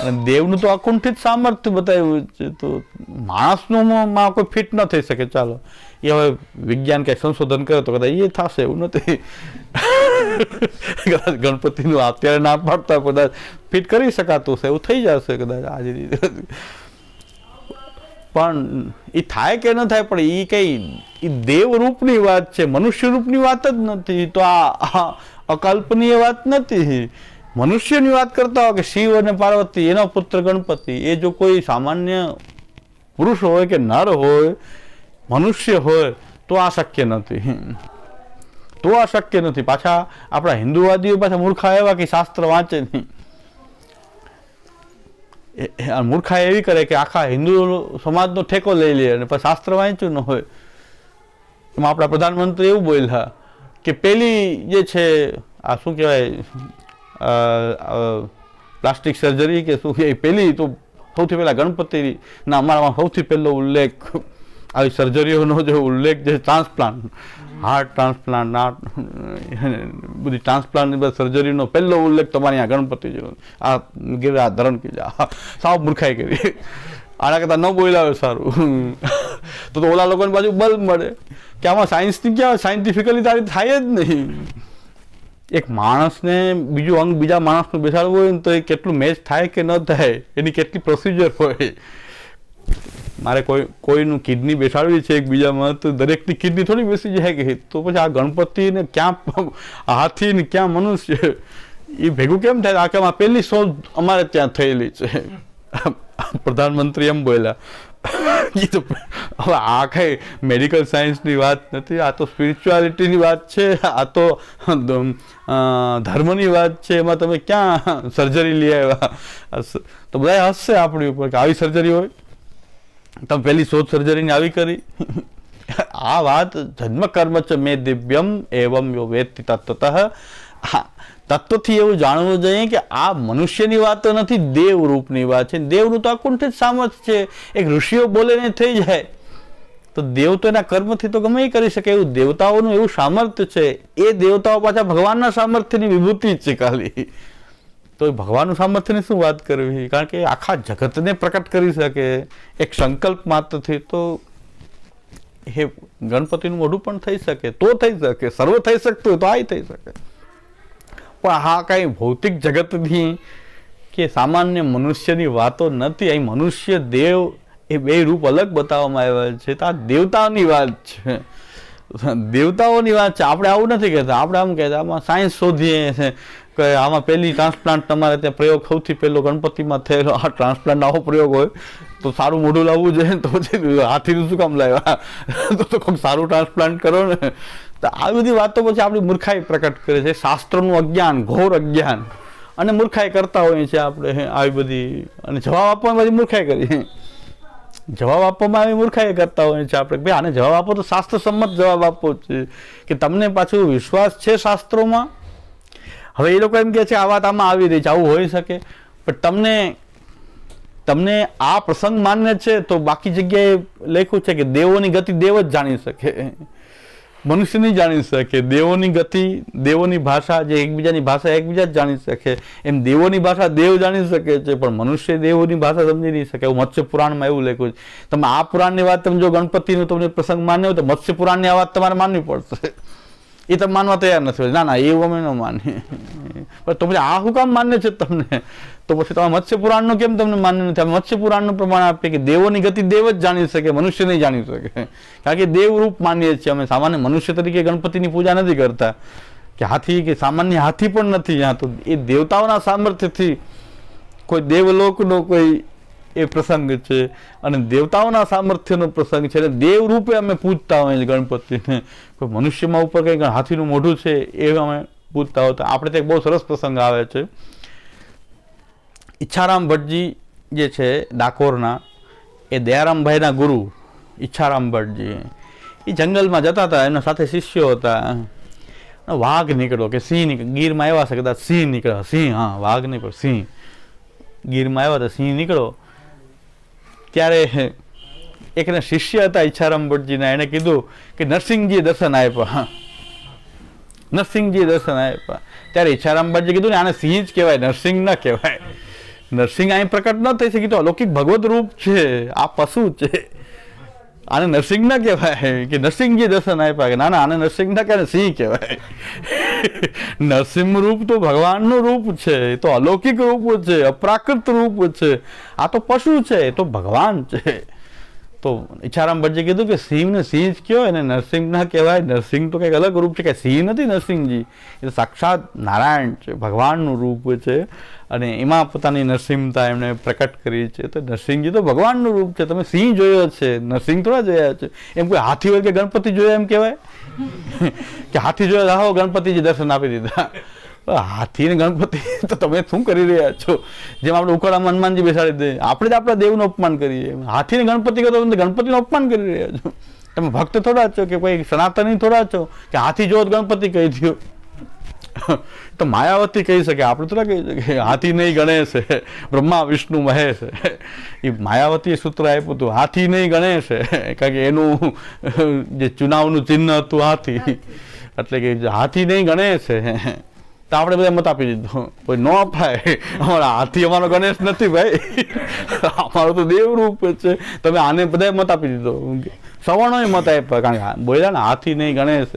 અને દેવનું તો અકુંઠિત સામર્થ્ય બતાવ્યું છે, તો માણસનું માં કોઈ ફિટ ન થઈ શકે. ચાલો એ હવે વિજ્ઞાન કંઈક સંશોધન કરે તો કદાચ એ થશે, એવું નથી. કદાચ ગણપતિનું અત્યારે ના પાડતા કદાચ ફિટ કરી શકાતું હશે, એવું થઈ જશે કદાચ આજે રીતે. પણ એ થાય કે ન થાય, પણ એ કઈ એ દેવ રૂપની વાત છે, મનુષ્ય રૂપની વાત જ નથી. તો આ અકલ્પનીય વાત નથી. મનુષ્યની વાત કરતા હોય કે શિવ અને પાર્વતી એનો પુત્ર ગણપતિ, એ જો કોઈ સામાન્ય પુરુષ હોય કે નર હોય, મનુષ્ય હોય તો આ શક્ય નથી. તો આ શક્ય નથી. પાછા આપણા હિન્દુવાદીઓ પાછા મૂર્ખા એવા કે શાસ્ત્ર વાંચે નહીં. મૂર્ખા એવી કરે કે આખા હિન્દુ સમાજનો ઠેકો લઈ લે અને પછી શાસ્ત્ર વાંચ્યું ન હોય. એમાં આપણા પ્રધાનમંત્રી એવું બોલ્યા કે પેલી જે છે આ શું કહેવાય પ્લાસ્ટિક સર્જરી કે શું કહેવાય, પેલી તો સૌથી પહેલાં ગણપતિના અમારામાં સૌથી પહેલો ઉલ્લેખ આવી સર્જરીઓનો જે ઉલ્લેખ જે ટ્રાન્સપ્લાન્ટ, હાર્ટ ટ્રાન્સપ્લાન્ટ, બધી ટ્રાન્સપ્લાન્ટની બધી સર્જરીનો પહેલો ઉલ્લેખ તમારે અહીંયા ગણપતિજીનો. આ ગિરિરાજ ધરણ કીધા સાવ મૂર્ખાઈ કરી. આના કરતાં ન બોલાવે સારું. તો ઓલા લોકોની બાજુ બલ મળે કે આમાં સાયન્સની ક્યાં સાયન્ટિફિકલી તારી થાય જ નહીં. એક માણસને બીજું અંગ બીજા માણસનું બેસાડવું હોય ને તો એ કેટલું મેચ થાય કે ન થાય, એની કેટલી પ્રોસિજર હોય. મારે કોઈનું કિડની બેસાડવી છે એકબીજામાં, તો દરેકની કિડની થોડી બેસી જાય કે, તો પછી આ ગણપતિને ક્યાં હાથી ને ક્યાં મનુષ્ય, એ ભેગું કેમ થાય? આ કેમ પહેલી શોધ અમારે ત્યાં થયેલી છે. પ્રધાનમંત્રી એમ બોલ્યા. હવે આ કઈ મેડિકલ સાયન્સની વાત નથી, આ તો સ્પિરિચ્યુઆલિટીની વાત છે, આ તો ધર્મની વાત છે. એમાં તમે ક્યાં સર્જરી લઈ આવ્યા? તો બધા હસશે આપણી ઉપર કે આવી સર્જરી હોય, તમે પહેલી શોધ સર્જરીની આવી કરી. આ વાત જન્મ કર્મ ચ મે દિવ્યમ એવમ યો વેત્તિ તત્વતઃ. તત્વથી એવું જાણવું જોઈએ કે આ મનુષ્યની વાત તો નથી, દેવરૂપની વાત છે. દેવનું તો અકુંઠિત સામર્થ્ય છે. એક ઋષિઓ બોલે ને થઈ જાય, તો દેવ તો એના કર્મથી તો ગમે એ કરી શકે. એવું દેવતાઓનું એવું સામર્થ્ય છે. એ દેવતાઓ પાછા ભગવાનના સામર્થ્યની વિભૂતિ જ છે ખાલી. તો ભગવાનનું સામર્થ્યની શું વાત કરવી? કારણ કે આખા જગતને પ્રકટ કરી શકે એક સંકલ્પ માત્રથી. તો એ ગણપતિનું મોઢું પણ થઈ શકે, તો થઈ શકે. સર્વ થઈ શકતું હોય તો આ થઈ શકે. પણ હા કાંઈ ભૌતિક જગતની કે સામાન્ય મનુષ્યની વાતો નથી. અહીં મનુષ્ય દેવ એ બે રૂપ અલગ બતાવવામાં આવ્યા છે. તો આ દેવતાઓની વાત છે, દેવતાઓની વાત છે. આપણે આવું નથી કહેતા. આપણે આમ કહેતા આમાં સાયન્સ શોધીએ છે કે આમાં પહેલી ટ્રાન્સપ્લાન્ટ તમારે ત્યાં પ્રયોગ સૌથી પહેલો ગણપતિમાં થયેલો. આ ટ્રાન્સપ્લાન્ટ આવો પ્રયોગ હોય તો સારું મોઢું લાવવું જોઈએ, તો પછી હાથીનું શું કામ લાવ્યા? તો કોઈ સારું ટ્રાન્સપ્લાન્ટ કરો ને. તો આવી બધી વાતો પછી આપણી મૂર્ખાઈ પ્રકટ કરે છે. શાસ્ત્રનું અજ્ઞાન, ઘોર અજ્ઞાન અને મૂર્ખાઈ કરતા હોઈએ છીએ આપણે આવી બધી. અને જવાબ આપવામાં બધી મૂર્ખાઈ કરીએ. જવાબ આપવામાં આવી મૂર્ખાઈ કરતા હોઈએ છીએ આપણે. ભાઈ આને જવાબ આપો તો શાસ્ત્ર સંમત જવાબ આપવો છે કે તમને પાછું વિશ્વાસ છે શાસ્ત્રોમાં. હવે એ લોકો એમ કહે છે આ વાત આમાં આવી રહી છે, આવું હોઈ શકે. પણ તમને આ પ્રસંગ માન્ય છે તો બાકી જગ્યાએ લખ્યું છે કે દેવોની ગતિ દેવ જ જાણી શકે, મનુષ્ય નહીં જાણી શકે. દેવોની ગતિ, દેવોની ભાષા, જે એકબીજાની ભાષા એકબીજા જ જાણી શકે, એમ દેવોની ભાષા દેવ જાણી શકે છે, પણ મનુષ્ય દેવોની ભાષા સમજી નહીં શકે. એવું મત્સ્ય પુરાણમાં એવું લખ્યું છે. તમે આ પુરાણની વાત તમે જો ગણપતિનો તમને પ્રસંગ માન્યો હોય તો મત્સ્ય પુરાણની આ વાત તમારે માનવી પડશે. એ તમે માનવા તૈયાર નથી. ના એવું અમે ન માનીએ. પણ તો પછી આ શું કામ માન્ય છે તમને? તો પછી તમે મત્સ્ય પુરાણનું કેમ તમને માન્ય નથી? અમે મત્સ્ય પુરાણનું પ્રમાણ આપીએ કે દેવોની ગતિ દેવ જ જાણી શકે, મનુષ્ય નહીં જાણી શકે. કારણ કે દેવરૂપ માનીએ છીએ અમે. સામાન્ય મનુષ્ય તરીકે ગણપતિની પૂજા નથી કરતા કે હાથી, કે સામાન્ય હાથી પણ નથી. ત્યાં તો એ દેવતાઓના સામર્થ્યથી કોઈ દેવલોકનો કોઈ એ પ્રસંગ છે અને દેવતાઓના સામર્થ્યનો પ્રસંગ છે. દેવ રૂપે અમે પૂજતા હોઈએ ગણપતિને. કોઈ મનુષ્યમાં ઉપર કંઈ હાથીનું મોઢું છે એ અમે પૂજતા હોતા. આપણે ત્યાં બહુ સરસ પ્રસંગ આવે છે. ઈચ્છારામ ભટ્ટજી જે છે ડાકોરના, એ દયારામભાઈના ગુરુ ઈચ્છારામ ભટ્ટજી, એ જંગલમાં જતા હતા. એના સાથે શિષ્યો હતા. વાઘ નીકળ્યો કે સિંહ નીકળ્યો. ગીરમાં આવ્યા છે કદાચ સિંહ નીકળ્યો. સિંહ, હા, વાઘ નહીં પણ સિંહ. ગીરમાં આવ્યા હતા, સિંહ નીકળ્યો. ત્યારે એકને શિષ્ય હતા ઈચ્છારામ ભટ્ટજીના, એને કીધું કે નરસિંહજીએ દર્શન આપ્યા. નરસિંહજીએ દર્શન આપ્યા. ત્યારે ઈચ્છારામ ભટ્ટજી કીધું ને આને સિંહ જ કહેવાય, નરસિંહ ન કહેવાય. નરસિંહ અહીં પ્રકટ ન થઈ શકી તો અલૌકિક ભગવત રૂપ છે, આ પશુ છે, આને નરસિંહ ન કહેવાય. કે નરસિંહજી દર્શન આપ્યા કે ના આને નરસિંહ ન કહેવાય, સિંહ કહેવાય. નરસિંહ રૂપ તો ભગવાનનું રૂપ છે, એ તો અલૌકિક રૂપ છે, અપ્રાકૃત રૂપ છે. આ તો પશુ છે, એ તો ભગવાન છે. તો ઈચ્છારામ ભટ્ટજી કીધું કે સિંહને સિંહ જ કહેવાય ને નરસિંહ ના કહેવાય. નરસિંહ તો કંઈક અલગ રૂપ છે, કે સિંહ નથી નરસિંહજી, એ તો સાક્ષાત નારાયણ છે, ભગવાનનું રૂપ છે. અને એમાં પોતાની નરસિંહતા એમણે પ્રકટ કરી છે. તો નરસિંહજી તો ભગવાનનું રૂપ છે. તમે સિંહ જોયો છે, નરસિંહ થોડા જોયા છે. એમ કોઈ હાથી હોય કે ગણપતિ જોયા એમ કહેવાય કે હાથી જોયા આવો ગણપતિજી દર્શન આપી દીધા? હાથી ને ગણપતિ તો તમે શું કરી રહ્યા છો? જેમ આપણે ઉકળામાં હનુમાનજી બેસાડી દે, આપણે જ આપણા દેવનું અપમાન કરીએ. હાથી ને ગણપતિ કહો તો ગણપતિનું અપમાન કરી રહ્યા છો. તમે ભક્ત થોડા છો કે કોઈ સનાતની થોડા છો કે હાથી જો ગણપતિ કહી દો. તો માયાવતી કહી શકે, આપણે થોડા કહી શકીએ. હાથી નહીં ગણેશ, બ્રહ્મા વિષ્ણુ મહેશ. એ માયાવતીએ સૂત્ર આપ્યું હતું, હાથી નહીં ગણેશ. કારણ કે એનું જે ચુનાવનું ચિહ્ન હતું હાથી, એટલે કે હાથી નહીં ગણેશ. તો આપણે બધા મત આપી દીધો. કોઈ ન અપાય, અમારા હાથી અમારો ગણેશ નથી ભાઈ, અમારો તો દેવરૂપ છે, તમે આને બધા મત આપી દીધો. સવર્ણોએ મત આપ્યા, કારણ કે બોલ્યા ને હાથી નહીં ગણેશ,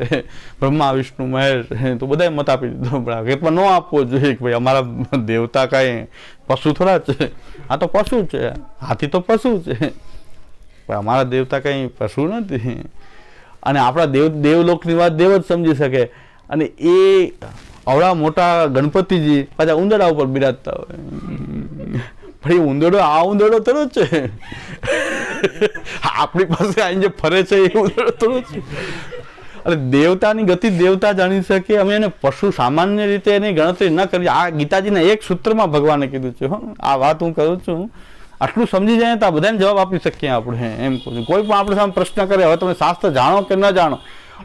બ્રહ્મા વિષ્ણુ મહેશ, તો બધાએ મત આપી દીધો. પણ ન આપવો જોઈએ કે ભાઈ અમારા દેવતા કાંઈ પશુ થોડા છે, આ તો પશુ છે, હાથી તો પશુ છે, પણ અમારા દેવતા કંઈ પશુ નથી. અને આપણા દેવલોકની વાત દેવ જ સમજી શકે. અને એ અવળા મોટા ગણપતિજી પાછા ઉંદરડા ઉપર બિરાજતા હોય, પણ એ ઉંદરડો આ ઉંદરડો થોડો છે, આપણી પાસે આવીને જે ફરે છે એ ઉંદરડો થોડો છે. અને દેવતાની ગતિ દેવતા જાણી શકે, અમે એને પશુ સામાન્ય રીતે એની ગણતરી ન કરી. આ ગીતાજીના એક સૂત્રમાં ભગવાને કીધું છે. આ વાત હું કરું છું, આટલું સમજી જાય તો આ બધાને જવાબ આપી શકીએ આપણે. એમ કહું છું, કોઈ પણ આપણે સામે પ્રશ્ન કરે, હવે તમે શાસ્ત્ર જાણો કે ન જાણો,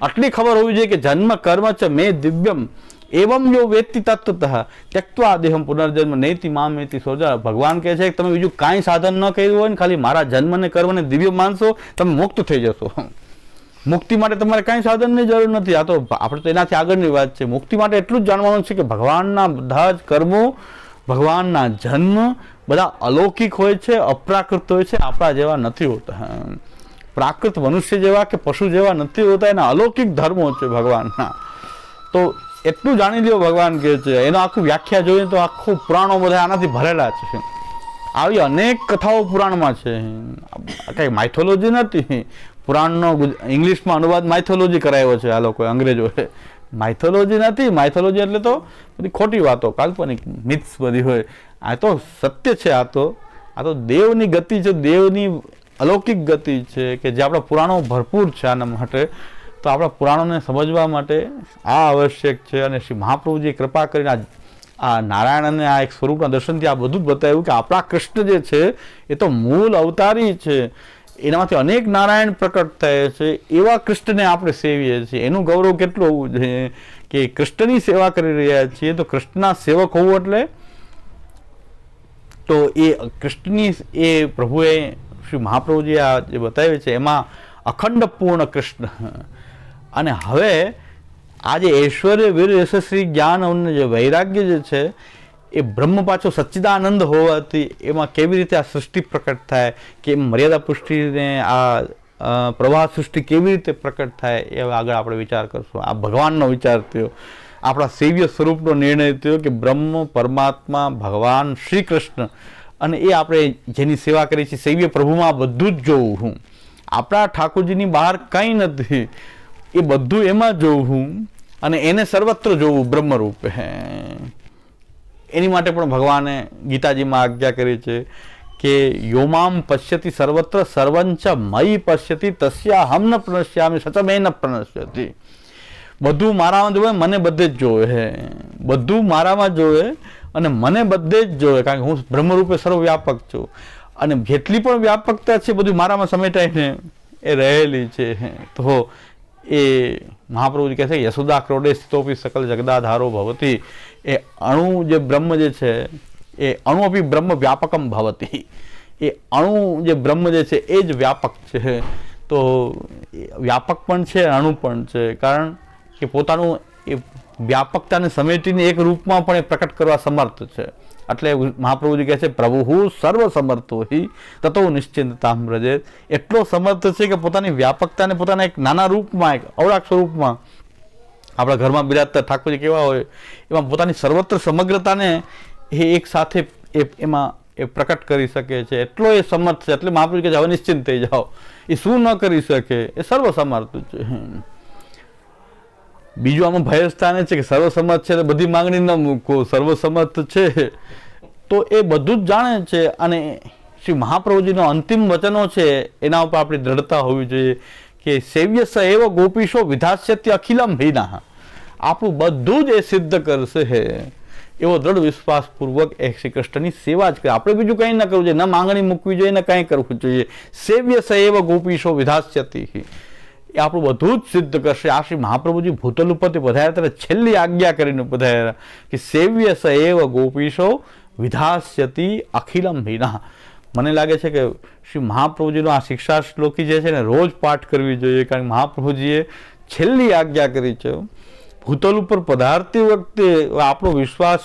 આટલી ખબર હોવી જોઈએ કે જન્મ કર્મ છે મેં દિવ્યમ એવમ જો વેત્તિ તત્વતઃ ત્યક્ત્વા દેહમ પુનર્જન્મ નૈતિ મામેતિ સોજા. ભગવાન કહે છે કે તમે બીજું કાંઈ સાધન ન કર્યું હોય ને ખાલી મારા જન્મને કર્મને દિવ્ય માનશો, તમે મુક્ત થઈ જશો. મુક્તિ માટે તમારે કાંઈ સાધનની જરૂર નથી. આ તો આપણે તો એનાથી આગળની વાત છે. મુક્તિ માટે એટલું જ જાણવાનું છે કે ભગવાનના બધા જ કર્મો, ભગવાનના જન્મ બધા અલૌકિક હોય છે, અપ્રાકૃત હોય છે, આપણા જેવા નથી હોતા. પ્રાકૃત મનુષ્ય જેવા કે પશુ જેવા નથી હોતા, એના અલૌકિક ધર્મો છે ભગવાનના. તો એટલું જાણી લ્યો ભગવાન કહે છે. એનો આખું વ્યાખ્યા જોઈએ તો આખું પુરાણો બધા આનાથી ભરેલા છે. આવી અનેક કથાઓ પુરાણમાં છે. કંઈ માઇથોલોજી નથી. પુરાણનો ઇંગ્લિશમાં અનુવાદ માઇથોલોજી કરાયો છે આ લોકોએ, અંગ્રેજોએ. માઇથોલોજી નથી. માઇથોલોજી એટલે તો બધી ખોટી વાતો, કાલ્પનિક મિથ્સ બધી હોય. આ તો સત્ય છે. આ તો દેવની ગતિ છે, દેવની અલૌકિક ગતિ છે કે જે આપણા પુરાણો ભરપૂર છે આના માટે. તો આપણા પુરાણોને સમજવા માટે આ આવશ્યક છે. અને શ્રી મહાપ્રભુજીએ કૃપા કરીને આ નારાયણ અને આ એક સ્વરૂપના દર્શનથી આ બધું જ બતાવ્યું કે આપણા કૃષ્ણ જે છે એ તો મૂળ અવતારી છે. એનામાંથી અનેક નારાયણ પ્રકટ થયા છે. એવા કૃષ્ણને આપણે સેવીએ છીએ. એનું ગૌરવ કેટલું હોવું જોઈએ કે કૃષ્ણની સેવા કરી રહ્યા છીએ. તો કૃષ્ણના સેવક હોવું એટલે તો એ કૃષ્ણની એ પ્રભુએ શ્રી મહાપ્રભુજી આ જે બતાવે છે એમાં અખંડ પૂર્ણ કૃષ્ણ. અને હવે આ જે ઐશ્વર્ય વીર યશસ્વી જ્ઞાન અને જે વૈરાગ્ય જે છે એ બ્રહ્મ પાછો સચ્ચિદાનંદ હોવાથી એમાં કેવી રીતે આ સૃષ્ટિ પ્રકટ થાય, કે મર્યાદા પુષ્ટિને આ પ્રવાહ સૃષ્ટિ કેવી રીતે પ્રકટ થાય, એ આગળ આપણે વિચાર કરશું. આ ભગવાનનો વિચાર થયો, આપણા સેવ્ય સ્વરૂપનો નિર્ણય થયો કે બ્રહ્મ પરમાત્મા ભગવાન શ્રી કૃષ્ણ. અને એ આપણે જેની સેવા કરી છે સેવ્ય પ્રભુમાં બધું જ જોઉં હું. આપણા ઠાકોરજીની બહાર કંઈ નથી, એ બધું એમાં જોઉં હું. અને એને સર્વત્ર જોવું બ્રહ્મરૂપે. એની માટે પણ ભગવાને ગીતાજીમાં આજ્ઞા કરી છે કે યોમામ પશ્યતિ સર્વત્ર સર્વંચ મયી પશ્યતિ તસ્યાહમ ન પ્રણશ્યામિ સચમે ન પ્રણશ્યતિ. બધું મારામાં જોવે, મને બધે જ જોવે. બધું મારામાં જોવે અને મને બધે જ જોવે, કારણ કે હું બ્રહ્મરૂપે સર્વવ્યાપક છું. અને જેટલી પણ વ્યાપકતા છે બધું મારામાં સમેટાઈને એ રહેલી છે. તો એ મહાપ્રભુજી કહે છે યશોદા ક્રોડે સ્થિતોપી સકલ જગદાધારો ભવતી. એ અણુ જે બ્રહ્મ જે છે એ અણુઅપી બ્રહ્મ વ્યાપકમ ભવતી. એ અણુ જે બ્રહ્મ જે છે એ જ વ્યાપક છે. તો વ્યાપક પણ છે, અણુ પણ છે, કારણ કે પોતાનું એ વ્યાપકતાને સમેટીને એક રૂપમાં પણ એ પ્રકટ કરવા સમર્થ છે. એટલે મહાપ્રભુજી કહે છે પ્રભુ સર્વ સમર્થો હિ તતો નિશ્ચિંતતામ વ્રજે. એટલો સમર્થ છે કે પોતાની વ્યાપકતાને પોતાના એક નાના રૂપમાં, એક અવળાક સ્વરૂપમાં, આપણા ઘરમાં બિરાજતા ઠાકોરજી કેવા હોય એમાં પોતાની સર્વત્ર સમગ્રતાને એ એક સાથે એમાં એ પ્રકટ કરી શકે છે. એટલો એ સમર્થ છે. એટલે મહાપ્રભુ કહે છે હવે નિશ્ચિંત થઈ જાઓ. એ શું ન કરી શકે, એ સર્વ સમર્થ છે. બીજું આમાં ભયસ્થાને છે કે સર્વસમર્થ છે તો બધી માંગણી ન મૂકો. સર્વસમર્થ છે તો એ બધું જ જાણે છે. અને શ્રી મહાપ્રભુજીનો અંતિમ વચનો છે એના ઉપર આપણી દ્રઢતા હોવી જોઈએ કે સેવ્ય સ એવ ગોપીશો વિધાસ્યત્ય અખિલમ હિના. આપણું બધું જ એ સિદ્ધ કરશે એવો દ્રઢ વિશ્વાસપૂર્વક એ શ્રી કૃષ્ણની સેવા જ કરે. આપણે બીજું કંઈ ન કરવું જોઈએ, ન માંગણી મૂકવી જોઈએ, ન કંઈ કરવું જોઈએ. સેવ્ય સ એવ ગોપીશો વિધાસ્યતિ. એ આપણું બધું જ સિદ્ધ કરશે. આ શ્રી મહાપ્રભુજી ભૂતલ ઉપરથી પધાર્યા ત્યારે છેલ્લી આજ્ઞા કરીને પધાર્યા કે સેવ્ય સ એવ ગોપીશો વિધાસ્યતિ અખિલમ હિના. મને લાગે છે કે શ્રી મહાપ્રભુજીનો આ શિક્ષા શ્લોકી જે છે ને રોજ પાઠ કરવી જોઈએ, કારણ કે મહાપ્રભુજીએ છેલ્લી આજ્ઞા કરી છે. ભૂતલ ઉપર પધારતી વખતે આપણો વિશ્વાસ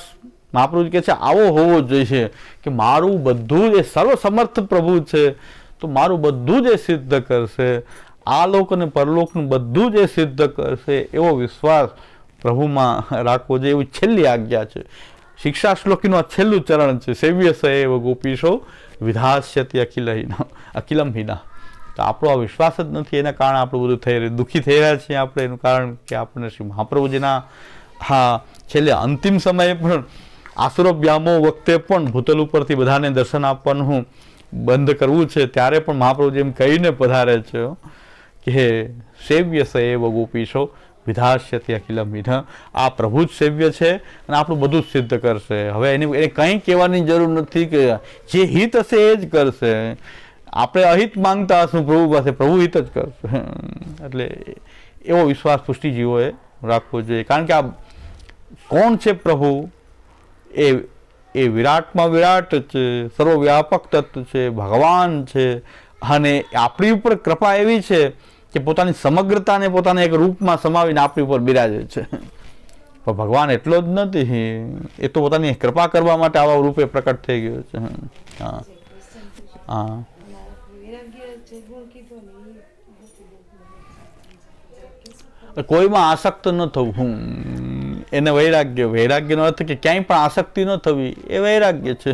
મહાપ્રભુ કહે છે આવો હોવો જોઈએ કે મારું બધું જ એ સર્વસમર્થ પ્રભુ છે તો મારું બધું જ એ સિદ્ધ કરશે, આ લોક અને પરલોકનું બધું જ એ સિદ્ધ કરશે એવો વિશ્વાસ પ્રભુમાં રાખવો જોઈએ. એવી છેલ્લી આજ્ઞા છે. શિક્ષા શ્લોકીનું આ છેલ્લું ચરણ છે. સેવ્ય સ એવ ગોપીશો વિધાસ્યતિ અખિલમ હિના. તો આપણો આ વિશ્વાસ જ નથી, એના કારણે આપણું બધું થઈ રહ્યું, દુઃખી થઈ રહ્યા છીએ આપણે. એનું કારણ કે આપણે શ્રી મહાપ્રભુજીના છેલ્લે અંતિમ સમયે પણ આસુરો વ્યામો વખતે પણ ભૂતલ ઉપરથી બધાને દર્શન આપવાનું બંધ કરવું છે, ત્યારે પણ મહાપ્રભુજી એમ કહીને પધારે છે કે સેવ્ય સ એવ ગોપીશો વિધાસ્યતિ અખિલમ વિધ. આ પ્રભુ જ સેવ્ય છે અને આપણું બધું જ સિદ્ધ કરશે. હવે એને કંઈ કહેવાની જરૂર નથી કે જે હિત હશે એ જ કરશે. આપણે અહિત માંગતા હશું પ્રભુ પાસે, પ્રભુ હિત જ કરશે. એટલે એવો વિશ્વાસ પુષ્ટિજીવોએ રાખવો જોઈએ. કારણ કે આ કોણ છે પ્રભુ? એ વિરાટમાં વિરાટ છે, સર્વવ્યાપક તત્વ છે, ભગવાન છે. અને આપણી ઉપર કૃપા એવી છે કે પોતાની સમગ્રતાને પોતાના એક રૂપમાં સમાવીને આપણી ઉપર બિરાજે છે. પણ ભગવાન એટલો જ નથી, એ તો પોતાની કૃપા કરવા માટે આવા રૂપે પ્રકટ થઈ ગયો છે. હા હા કોઈમાં આસક્ત ન થવું એને વૈરાગ્ય. વૈરાગ્યનો અર્થ કે ક્યાંય પણ આસક્તિ ન થવી એ વૈરાગ્ય છે.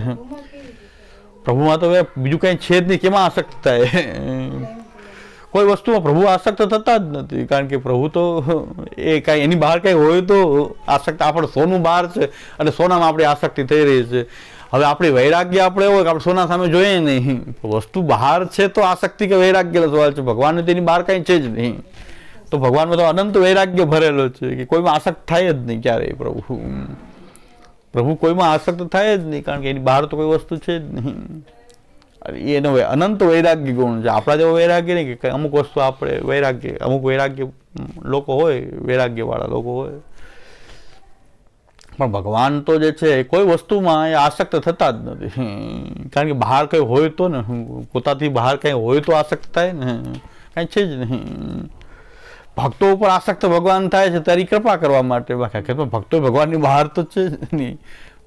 પ્રભુમાં તો બીજું કંઈ છે જ નહીં, કેમાં આસક્ત થાય? કોઈ વસ્તુમાં પ્રભુ આસક્ત થતા જ નથી. કારણ કે પ્રભુ તો એ કાંઈ એની બહાર કંઈ હોય તો આસક્ત. આપણે સોનું બહાર છે અને સોનામાં આપણી આસક્તિ થઈ રહી છે. હવે આપણી વૈરાગ્ય આપણે હોય કે આપણે સોના સામે જોઈએ નહીં, વસ્તુ બહાર છે તો આસક્તિ કે વૈરાગ્યનો સવાલ છે. ભગવાનને તેની બહાર કંઈ છે જ નહીં. તો ભગવાનમાં તો અનંત વૈરાગ્ય ભરેલો છે કે કોઈમાં આસક્ત થાય જ નહીં ક્યારેય. પ્રભુ કોઈમાં આસક્ત થાય જ નહીં, કારણ કે એની બહાર તો કોઈ વસ્તુ છે જ નહીં. એનો અનંત વૈરાગ્ય ગુણ છે. આપણા જેવો વૈરાગ્ય નહીં કે અમુક વસ્તુ આપણે વૈરાગ્ય, અમુક વૈરાગ્ય લોકો હોય, વૈરાગ્યવાળા લોકો હોય. પણ ભગવાન તો જે છે કોઈ વસ્તુમાં એ આસક્ત થતા જ નથી. કારણ કે બહાર કંઈ હોય તો ને, પોતાથી બહાર કંઈ હોય તો આસક્ત થાય ને, કાંઈ છે જ નહીં. ભક્તો ઉપર આસક્ત ભગવાન થાય છે તારી કૃપા કરવા માટે. ભક્તો ભગવાનની બહાર તો છે જ નહીં.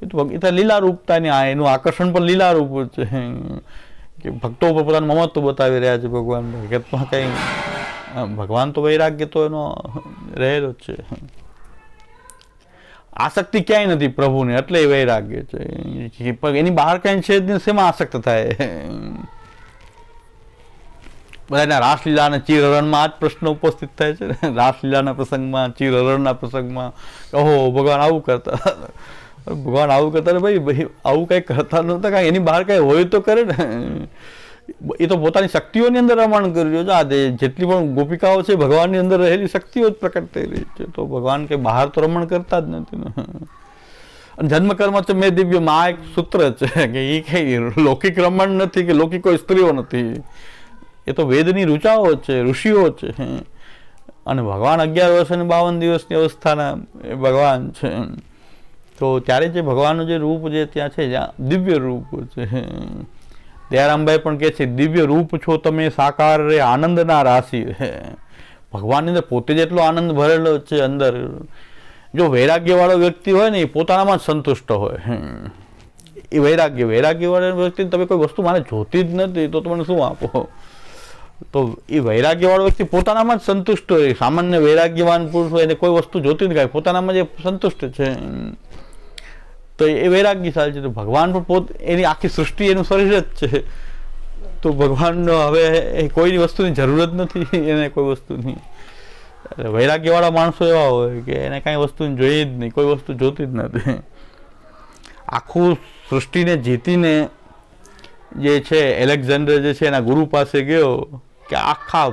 એ તો લીલા રૂપતાની એનું આકર્ષણ પણ લીલા રૂપ છે કે ભક્તો ઉપર પોતાનું મમત્વ બતાવી રહ્યા છે ભગવાન. હકીકતમાં કંઈ ભગવાન તો વૈરાગ્ય તો એનો રહેલો જ છે. આસક્તિ ક્યાંય નથી પ્રભુને, એટલે વૈરાગ્ય છે. એની બહાર કંઈ છે જ નહીં, શેમાં આસક્ત થાય? બધાના રાસલીલા અને ચીરહરણમાં આ જ પ્રશ્ન ઉપસ્થિત થાય છે. રાસલીલાના પ્રસંગમાં, ચીરહરણના પ્રસંગમાં કહો ભગવાન આવું કરતા, ભગવાન આવું કરતા ને ભાઈ આવું કંઈ કરતા નહોતા. કાંઈ એની બહાર કંઈ હોય તો કરે ને. એ તો પોતાની શક્તિઓની અંદર રમણ કર્યું છે. આ જેટલી પણ ગોપિકાઓ છે ભગવાનની અંદર રહેલી શક્તિઓ જ પ્રકટ થઈ રહી છે. તો ભગવાન કંઈ બહાર તો રમણ કરતા જ નથી ને. અને જન્મકર્મ છે મેં દિવ્ય માં એક સૂત્ર છે કે એ કંઈ લૌકિક રમણ નથી કે લૌકિક કોઈ સ્ત્રીઓ નથી. એ તો વેદની ઋચાઓ છે, ઋષિઓ છે. અને ભગવાન 11 વર્ષ અને 52 દિવસની અવસ્થાના એ ભગવાન છે. તો ત્યારે જે ભગવાનનું જે રૂપ જે ત્યાં છે, જ્યાં દિવ્ય રૂપ છે. દયારામભાઈ પણ કહે છે દિવ્ય રૂપ છો તમે સાકાર રે આનંદના રાશિ રે. ભગવાનની અંદર પોતે જેટલો આનંદ ભરેલો છે અંદર. જો વૈરાગ્યવાળો વ્યક્તિ હોય ને એ પોતાનામાં જ સંતુષ્ટ હોય. એ વૈરાગ્યવાળા વ્યક્તિને તમે કોઈ વસ્તુ મારે જોતી જ નથી તો તમને શું આપો? તો એ વૈરાગ્યવાળો વ્યક્તિ પોતાનામાં જ સંતુષ્ટ હોય. સામાન્ય વૈરાગ્યવાન પુરુષ હોય એને કોઈ વસ્તુ જોતી જ કાંઈ, પોતાનામાં જે સંતુષ્ટ છે તો એ વૈરાગ્યશાળી છે. તો ભગવાન પણ એની આખી સૃષ્ટિ એનું શરીર જ છે. તો ભગવાનનો હવે કોઈની વસ્તુની જરૂર જ નથી એને, કોઈ વસ્તુની. વૈરાગ્યવાળા માણસો એવા હોય કે એને કાંઈ વસ્તુની જોઈએ જ નહીં, કોઈ વસ્તુ જોતી જ નથી. આખું સૃષ્ટિને જીતીને જે છે એલેક્ઝાન્ડર જે છે એના ગુરુ પાસે ગયો કે આખા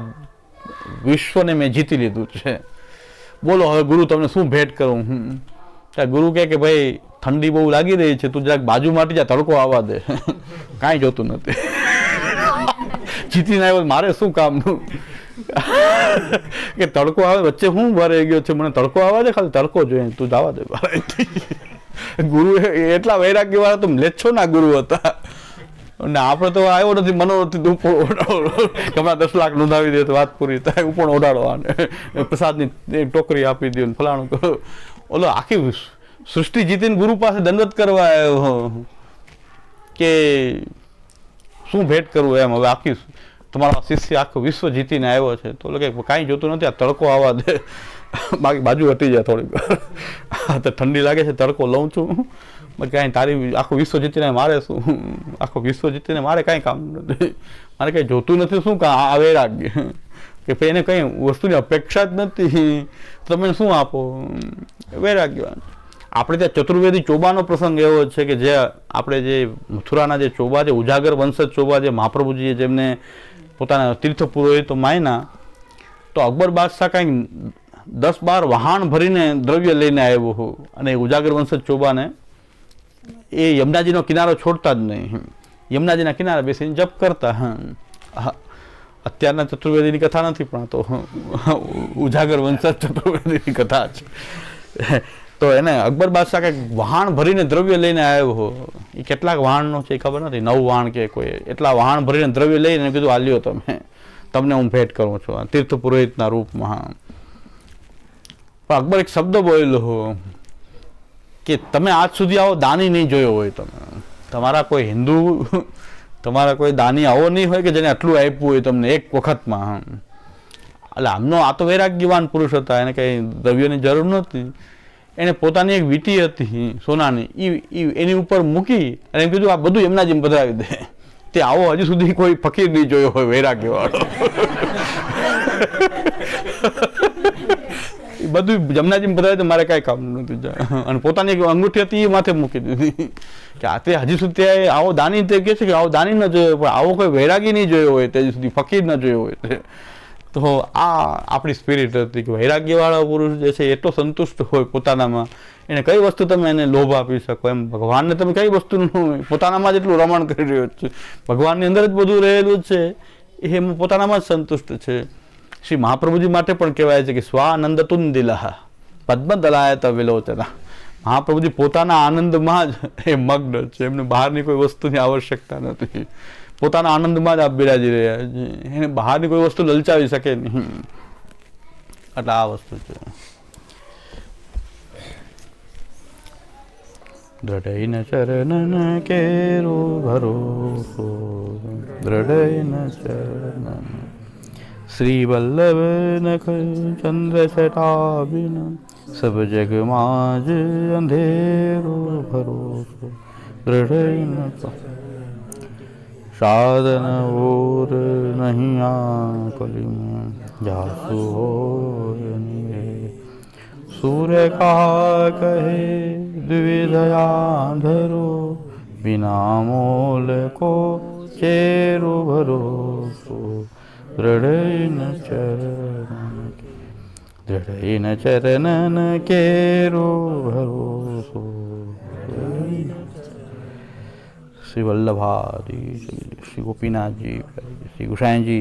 વિશ્વને મેં જીતી લીધું છે, બોલો હવે ગુરુ તમને શું ભેટ કરું? ત્યાં ગુરુ કહે કે ભાઈ ઠંડી બહુ લાગી રહી છે, તું જરાક બાજુ માટે જા, તડકો આવવા દે. કાંઈ જોતું નથી. જીતીને આવ્યો મારે શું કામનું કે તડકો આવે વચ્ચે હું ભરાઈ ગયો છે, મને તડકો આવવા દે, ખાલી તડકો જોઈએ, તું જવા દે. ગુરુ એટલા વૈરાગ્યવાળા તો લેચ્છો ના ગુરુ હતા અને આપણે તો આવ્યો નથી મનોરથી ઉપર ઓઢાડો, હમણાં 10 લાખ નોંધાવી દે તો વાત પૂરી થાય, ઉપર ઓઢાડો આને, પ્રસાદની ટોકરી આપી દો, ફલાણું કરો. ઓલો આખી સૃષ્ટિ જીતીને ગુરુ પાસે દંડવત કરવા આવ્યો કે શું ભેટ કરવું એમ. હવે આખી તમારો શિષ્ય આખું વિશ્વ જીતીને આવ્યો છે તો કે કાંઈ જોતું નથી, આ તડકો આવવા દે, બાકી બાજુ હટી જાય થોડીક. તો ઠંડી લાગે છે, તડકો લઉં છું, કાંઈ તારી આખું વિશ્વ જીતીને મારે શું, આખું વિશ્વ જીતીને મારે કાંઈ કામ નથી, મારે કંઈ જોતું નથી. શું કાં આ વૈરાગ્ય કે ભાઈ એને કંઈ વસ્તુની અપેક્ષા જ નથી, તમે શું આપો, વૈરાગ્ય. આપણે ત્યાં ચતુર્વેદી ચોબાનો પ્રસંગ એવો છે કે જે આપણે જે મથુરાના જે ચોબા છે, ઉજાગર વંશજ ચોબા, જે મહાપ્રભુજીએ જેમને પોતાના તીર્થ પુરોહિતો માયના, તો અકબર બાદશાહ કાંઈક 10-12 વહાણ ભરીને દ્રવ્ય લઈને આવ્યો, અને ઉજાગર વંશજ ચોબાને એ યમુનાજીનો કિનારો છોડતા જ નહીં, યમુનાજીના કિનારે બેસીને જપ કરતા. અત્યારના ચતુર્વેદીની કથા નથી, પણ તો ઉજાગર વંશજ ચતુર્વેદીની કથા છે. તો એને અકબર બાદશાહ કંઈક વહાણ ભરીને દ્રવ્ય લઈને આવ્યો, એ કેટલાક વહાણનો છે એ ખબર નથી, 9 વહાણ કે કોઈ એટલા વહાણ ભરીને દ્રવ્ય લઈને કીધું આ લ્યો તમને હું ભેટ કરું છું તીર્થ પુરોહિતના રૂપમાં. પણ અકબર એક શબ્દ બોલ્યો કે તમે આજ સુધી આવો દાની નહીં જોયો હોય, તમારા કોઈ હિન્દુ, તમારા કોઈ દાની આવો નહીં હોય કે જેને આટલું આપ્યું હોય તમને એક વખતમાં. એટલે આમનો આ તો વૈરાગ્યવાન પુરુષ હતા, એને કંઈ દ્રવ્યની જરૂર નહોતી. એને પોતાની એક વીંટી હતી સોનાની, એની ઉપર મૂકી અને એમ કીધું આ બધું એમના જેમ પધરાવી દે. તે આવો હજી સુધી કોઈ ફકીર નહીં જોયો હોય વૈરાગ્યવાળો. બધું જમનાજી પધરાવી તો મારે કાંઈ કામ નહોતું. અને પોતાની એક અંગૂઠી હતી એ માથે મૂકી દીધી કે આ તે હજી સુધી આવો દાની, તે કહે છે કે આવો દાની ન જોયો, પણ આવો કોઈ વૈરાગી નહીં જોયો હોય, તે હજી સુધી ફકીર ન જોયો હોય. તો આ આપણી સ્પિરિટ હતી કે વૈરાગ્યવાળો પુરુષ જે છે એટલો સંતુષ્ટ હોય પોતાનામાં, એને કઈ વસ્તુ તમે એને લોભ આપી શકો. એમ ભગવાનને તમે કઈ વસ્તુનું પોતાનામાં જ એટલું રમણ કરી રહ્યો છે, ભગવાનની અંદર જ બધું રહેલું છે, એ પોતાનામાં જ સંતુષ્ટ છે. શ્રી મહાપ્રભુજી માટે પણ કહેવાય છે કે સ્વાનંદ તુંદિલા પદ્મદલાયત વિલોચના. મહાપ્રભુજી પોતાના આનંદમાં જ એ મગ્ન છે, એમને બહારની કોઈ વસ્તુની આવશ્યકતા નથી, પોતાના આનંદમાં જ આપ બિરાજી રહ્યા છે, એને બહારની કોઈ વસ્તુ લલચાવી શકે નહીં. એટલે આ વસ્તુ છે. દ્રઢૈન ચરણન કેરો ભરોસો, દ્રઢૈન ચરણન શ્રી વલ્લભ નખ ચંદ્ર છટાબિન, સબ જગમાં જ અંધેરો ભરોસો, દ્રઢૈન સાધન ઓર નહીં આકલી में जासु હોય સૂર્ય કા કહે દ્વિધયા ધરો, બિના મોલ કો ચેરો ભરોસો, દ્રઢૈન ચરણન કેરો ભરોસો. श्री वल्लभादि, श्री गोपीनाथ जी, श्री गोसाई जी।